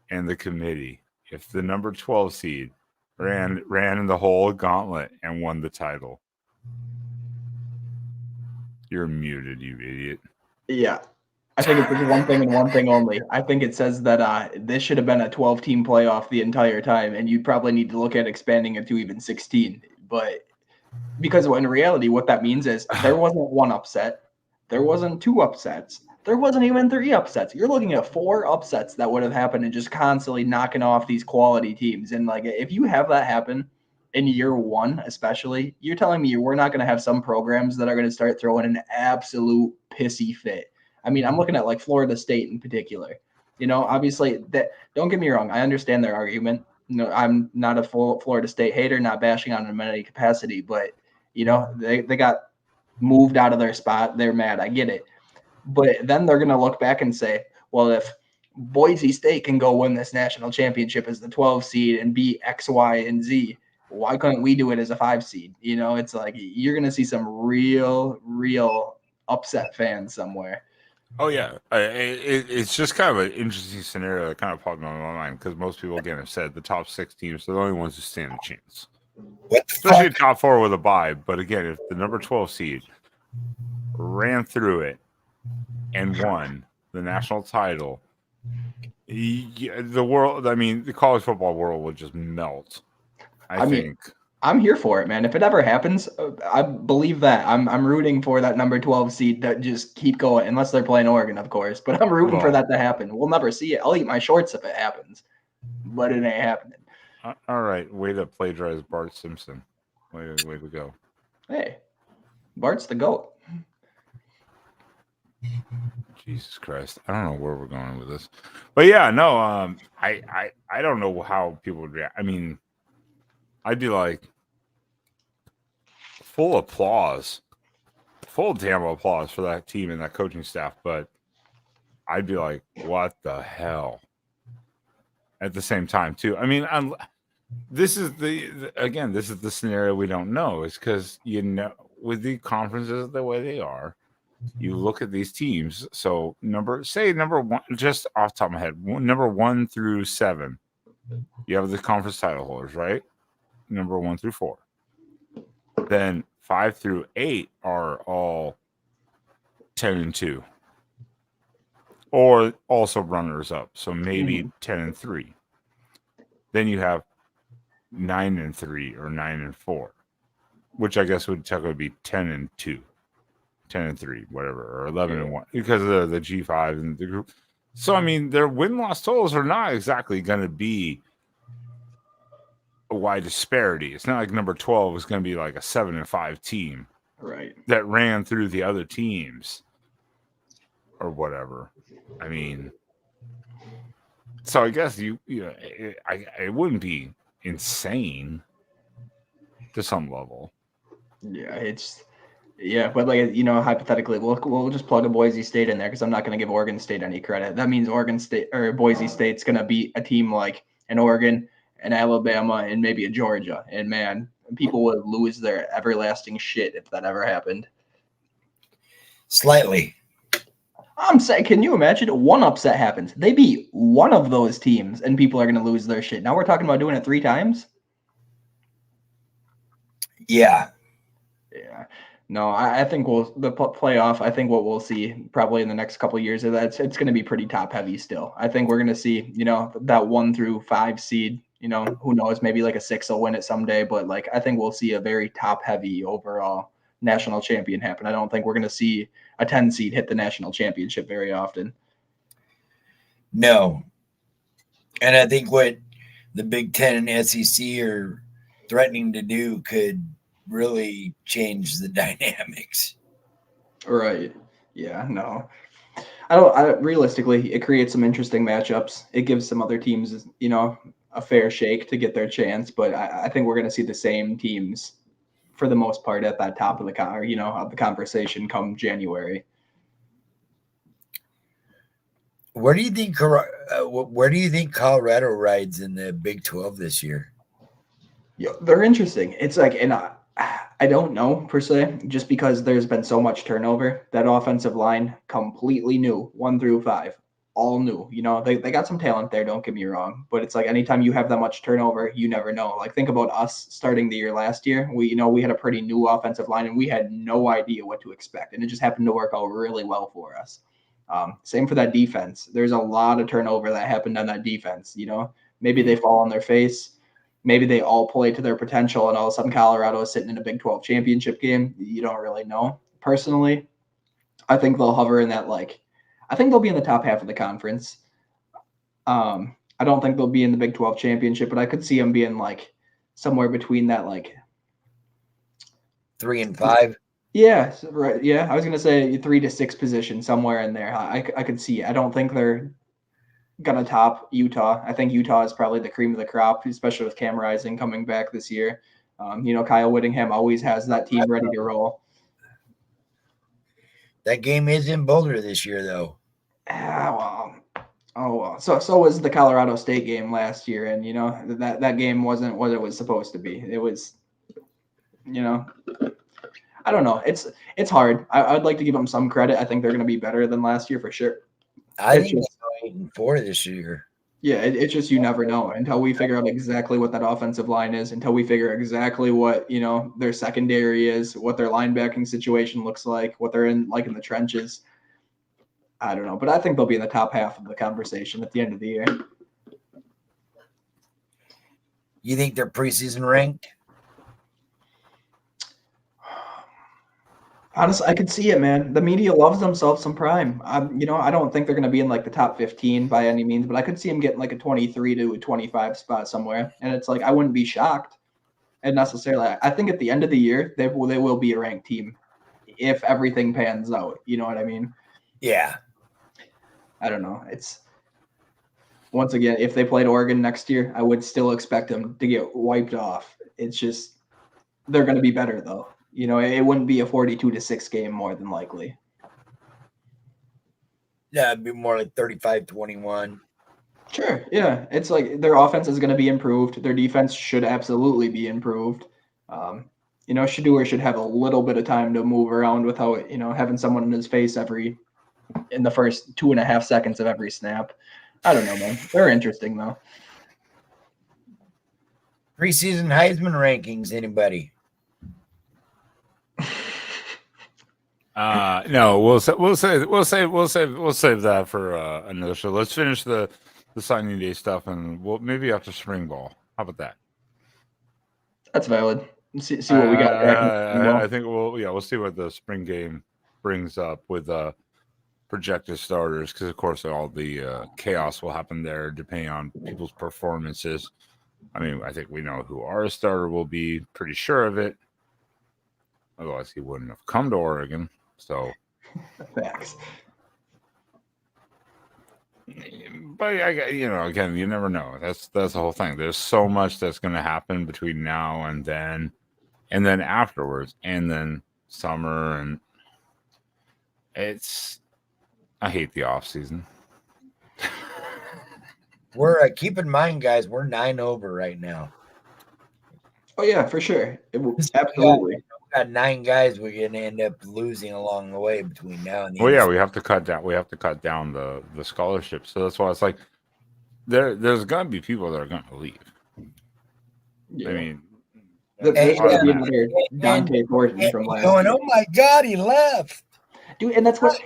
C: and the committee if the number 12 seed ran in the whole gauntlet and won the title? You're muted, you idiot.
A: Yeah. I think it's one thing and one thing only. I think it says that this should have been a 12-team playoff the entire time, and you'd probably need to look at expanding it to even 16. But because in reality, what that means is there wasn't 1 upset. There wasn't 2 upsets. There wasn't even 3 upsets. You're looking at 4 upsets that would have happened and just constantly knocking off these quality teams. And like, if you have that happen in year 1, especially, you're telling me we're not going to have some programs that are going to start throwing an absolute pissy fit. I mean, I'm looking at like Florida State in particular. Obviously, that, don't get me wrong, I understand their argument. I'm not a full Florida State hater, not bashing on them in any capacity, but they got moved out of their spot. They're mad. I get it. But then they're going to look back and say, well, if Boise State can go win this national championship as the 12 seed and beat X, Y, and Z, why couldn't we do it as a 5 seed? It's like you're going to see some real upset fans somewhere.
C: Oh, yeah. It's just kind of an interesting scenario that kind of popped in my mind because most people, again, have said the top 6 teams are the only ones who stand a chance. Especially the top 4 with a bye. But again, if the number 12 seed ran through it and won the national title, the world, the college football world would just melt. I think
A: I'm here for it, man. If it ever happens, I believe that. I'm rooting for that number 12 seed to just keep going, unless they're playing Oregon, of course. But I'm rooting for that to happen. We'll never see it. I'll eat my shorts if it happens, but it ain't happening.
C: All right, way to plagiarize Bart Simpson. Way to go.
A: Hey, Bart's the GOAT.
C: Jesus Christ. I don't know where we're going with this. But yeah, no, I don't know how people would react. I mean, I'd be like full damn applause for that team and that coaching staff, but I'd be like, what the hell? At the same time, too. I mean, this is the scenario we don't know. Is because with the conferences the way they are, you look at these teams. So number one, just off the top of my head, number 1 through 7, you have the conference title holders, right? Number 1 through 4. Then 5 through 8 are all 10-2, or also runners up. So maybe 10-3. Then you have 9-3 or 9-4, which I guess would technically be 10-2, 10-3, whatever, or 11-1 because of the G5 and the group. So I mean, their win-loss totals are not exactly going to be a wide disparity. It's not like number 12 is going to be like a 7-5 team,
A: right? That
C: ran through the other teams or whatever. I mean, so I guess it wouldn't be insane to some level.
A: Yeah, but like hypothetically, we'll just plug a Boise State in there because I'm not going to give Oregon State any credit. That means Oregon State or Boise State's going to beat a team like an Oregon, an Alabama, and maybe a Georgia. And man, people would lose their everlasting shit if that ever happened.
B: Slightly.
A: I'm saying, can you imagine one upset happens? They beat one of those teams, and people are going to lose their shit. Now we're talking about doing it 3 times.
B: Yeah.
A: No, I think the playoff. I think what we'll see probably in the next couple of years is that it's going to be pretty top heavy still. I think we're going to see that 1 through 5 seed. Who knows? Maybe like a 6 will win it someday, but like I think we'll see a very top heavy overall national champion happen. I don't think we're going to see a 10 seed hit the national championship very often.
B: No, and I think what the Big Ten and SEC are threatening to do could really change the dynamics.
A: Right. Yeah, no. I realistically, it creates some interesting matchups. It gives some other teams, a fair shake to get their chance, but I think we're going to see the same teams for the most part at that top of the of the conversation come January.
B: Where do you think Colorado rides in the Big 12 this year?
A: Yeah, they're interesting. It's like, and I don't know per se, just because there's been so much turnover. That offensive line, completely new, 1 through 5, all new. They got some talent there, don't get me wrong. But it's like anytime you have that much turnover, you never know. Like think about us starting the year last year. We had a pretty new offensive line and we had no idea what to expect. And it just happened to work out really well for us. Same for that defense. There's a lot of turnover that happened on that defense. Maybe they fall on their face. Maybe they all play to their potential, and all of a sudden Colorado is sitting in a Big 12 championship game. You don't really know. Personally, I think they'll hover in that, I think they'll be in the top half of the conference. I don't think they'll be in the Big 12 championship, but I could see them being somewhere between that
B: 3 and 5.
A: Yeah, right. Yeah, I was gonna say 3 to 6 position somewhere in there. I could see. I don't think they're gonna top Utah. I think Utah is probably the cream of the crop, especially with Cam Rising coming back this year. Kyle Whittingham always has that team ready to roll.
B: That game is in Boulder this year, though.
A: Well. So was the Colorado State game last year, and that game wasn't what it was supposed to be. It was, I don't know. It's hard. I'd like to give them some credit. I think they're going to be better than last year for sure.
B: I think they're 8-4 this year.
A: Yeah, it's just you never know until we figure out exactly what that offensive line is, until we figure exactly what their secondary is, what their linebacking situation looks like, what they're in in the trenches. I don't know, but I think they'll be in the top half of the conversation at the end of the year.
B: You think they're preseason ranked?
A: Honestly, I could see it, man. The media loves themselves some prime. I don't think they're going to be in like the top 15 by any means, but I could see them getting like a 23 to a 25 spot somewhere. And it's like I wouldn't be shocked. And necessarily, I think at the end of the year they will be a ranked team if everything pans out. You know what I mean?
B: Yeah.
A: I don't know. It's once again, if they played Oregon next year, I would still expect them to get wiped off. It's just they're going to be better though. It wouldn't be a 42-6 game more than likely.
B: Yeah, it'd be more like 35-21.
A: Sure, yeah. It's like their offense is going to be improved. Their defense should absolutely be improved. Shador should have a little bit of time to move around without, having someone in his face in the first 2.5 seconds of every snap. I don't know, man. They're interesting though.
B: Preseason Heisman rankings, anybody?
C: No, we'll save that for another show. Let's finish the signing day stuff, and we'll maybe after spring ball. How about that?
A: That's valid. See what we got.
C: I think we'll see what the spring game brings up with projected starters, because of course all the chaos will happen there depending on people's performances. I mean, I think we know who our starter will be, pretty sure of it. Otherwise, he wouldn't have come to Oregon. So,
A: facts.
C: But again, you never know. That's the whole thing. There's so much that's going to happen between now and then afterwards, and then summer, and I hate the off season.
B: We're keep in mind, guys, we're 9 over right now.
A: Oh yeah, for sure. Absolutely.
B: We got 9 guys we're going to end up losing along the way between now and the
C: Well, yeah, we have to cut down. We have to cut down the scholarship. So that's why it's like there's going to be people that are going to leave. Yeah. I mean,
A: there's going to be another Dante Thornton from last year.
B: Oh my God, he left,
A: dude, and that's what.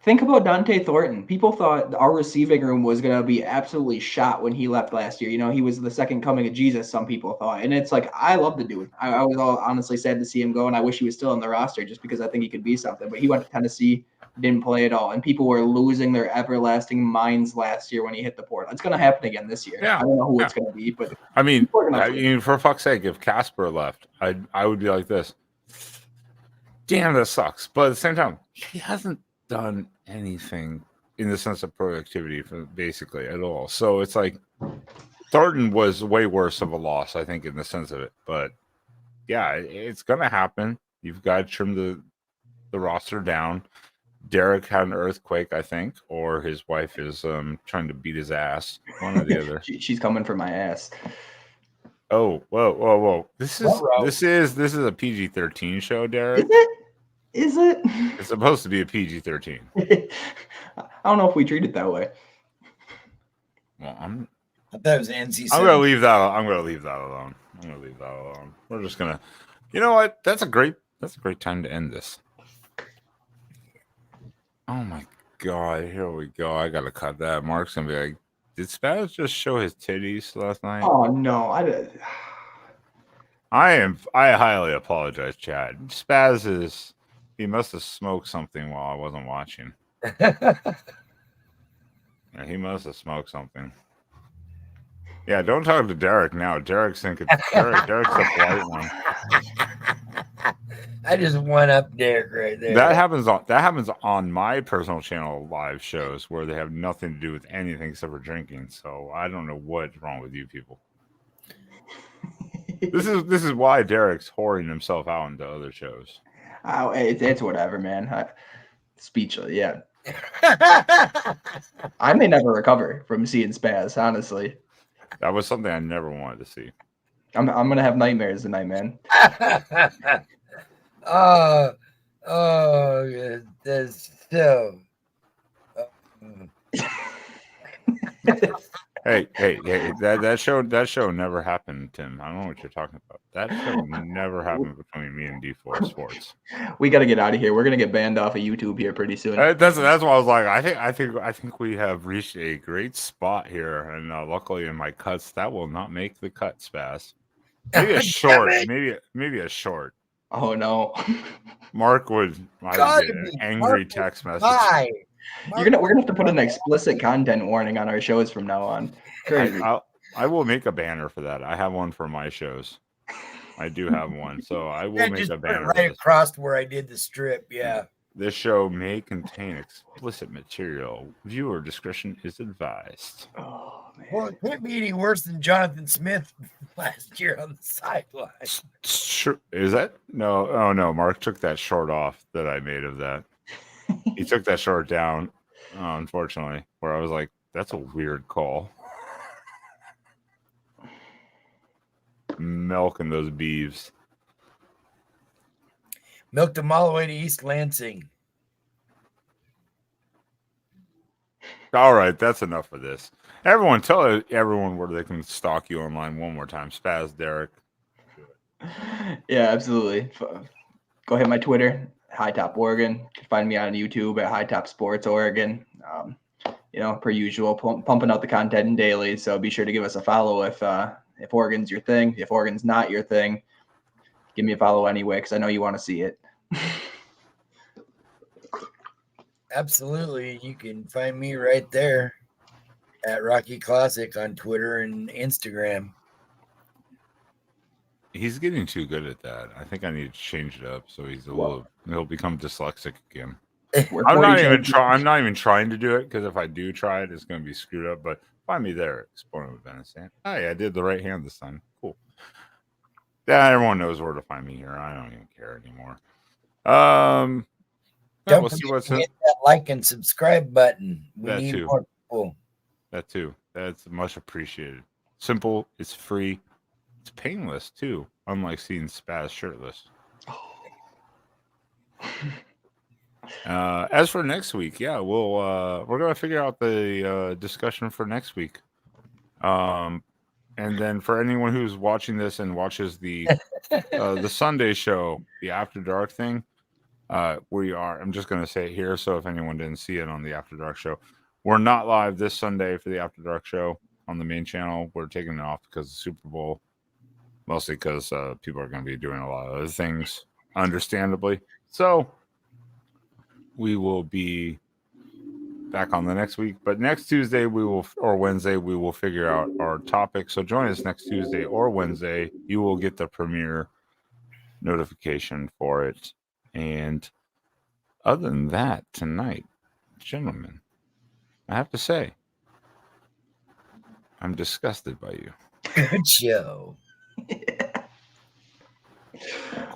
A: Think about Dante Thornton. People thought our receiving room was going to be absolutely shot when he left last year. He was the second coming of Jesus, some people thought. And it's like, I love the dude. I was all honestly sad to see him go, and I wish he was still on the roster just because I think he could be something. But he went to Tennessee, didn't play at all. And people were losing their everlasting minds last year when he hit the portal. It's going to happen again this year.
C: Yeah.
A: I don't know who it's going to be, but
C: I mean, for fuck's sake, if Casper left, I would be like this. Damn, that sucks. But at the same time, he hasn't done anything in the sense of productivity for basically at all. So it's like Thornton was way worse of a loss, I think, in the sense of it. But yeah, it's gonna happen. You've got to trim the roster down. Derek had an earthquake, I think, or his wife is trying to beat his ass. One or the other.
A: She's coming for my ass.
C: Oh, whoa! This is a PG-13 show, Derek.
A: Is it?
C: It's supposed to be a PG-13.
A: I don't know if we treat it that way.
C: Well,
B: I thought it was NC.
C: I'm gonna leave that alone. We're just gonna. You know what? That's a great time to end this. Oh my God! Here we go. I gotta cut that. Mark's gonna be like, "Did Spaz just show his titties last night?"
A: Oh no! I did.
C: I highly apologize, Chad. Spaz he must have smoked something while I wasn't watching. Yeah, he must have smoked something. Yeah, don't talk to Derek now. Derek's a polite one.
B: I just went up Derek right there.
C: That happens on my personal channel live shows where they have nothing to do with anything except for drinking. So I don't know what's wrong with you people. This is why Derek's whoring himself out into other shows.
A: Oh, it's whatever, man. Speechless, yeah. I may never recover from seeing Spaz, honestly.
C: That was something I never wanted to see.
A: I'm gonna have nightmares tonight, man.
B: That's so.
C: Hey! That show never happened, Tim. I don't know what you're talking about. That show never happened between me and D4 Sports.
A: We got to get out of here. We're gonna get banned off of YouTube here pretty soon.
C: That's why I was like, I think we have reached a great spot here, and luckily in my cuts that will not make the cut, Spaz. Maybe a short, maybe a short.
A: Oh no.
C: Mark would
B: Gotta
C: get an
B: be.
C: angry
B: Mark
C: text message.
B: Hi.
A: We're gonna have to put an explicit content warning on our shows from now on. Crazy.
C: I will make a banner for that. I have one for my shows. I do have one, so I will make
B: just
C: a
B: put it
C: banner.
B: right across where I did the strip. Yeah.
C: This show may contain explicit material. Viewer discretion is advised.
A: Oh man.
B: Well, it can't be any worse than Jonathan Smith last year on the sideline.
C: Sure. Is that no? Oh no, Mark took that short off that I made of that. He took that short down, unfortunately, where I was like, that's a weird call. Milking those beeves.
B: Milked them all the way to East Lansing.
C: All right, that's enough of this. Everyone, tell everyone where they can stalk you online one more time. Spaz, Derek.
A: Yeah, absolutely. Go hit my Twitter, High Top Oregon. You can find me on YouTube at High Top Sports Oregon. Per usual, pumping out the content daily. So be sure to give us a follow if Oregon's your thing. If Oregon's not your thing, give me a follow anyway, because I know you want to see it.
B: Absolutely. You can find me right there at Rocky Classic on Twitter and Instagram.
C: He's getting too good at that. I think I need to change it up so he'll become dyslexic again. I'm not even trying to do it, because if I do try it, it's going to be screwed up. But find me there, Exponent of Venice. Hey, I did the right hand this time. Cool. Yeah, everyone knows where to find me here. I don't even care anymore.
B: Don't forget to hit that like and subscribe button. We need more people.
C: That too. That's much appreciated. Simple. It's free. It's painless too. Unlike seeing Spaz shirtless. As for next week, yeah, we're gonna figure out the discussion for next week. And then for anyone who's watching this and watches the Sunday show, the After Dark thing, I'm just gonna say it here, so if anyone didn't see it on the After Dark show, we're not live this Sunday for the After Dark show on the main channel. We're taking it off because of the Super Bowl, mostly because people are going to be doing a lot of other things, understandably. So we will be back on the next week, but next Tuesday or Wednesday we will figure out our topic. So join us next Tuesday or Wednesday. You will get the premiere notification for it. And other than that, tonight, gentlemen, I have to say, I'm disgusted by you.
B: Good show.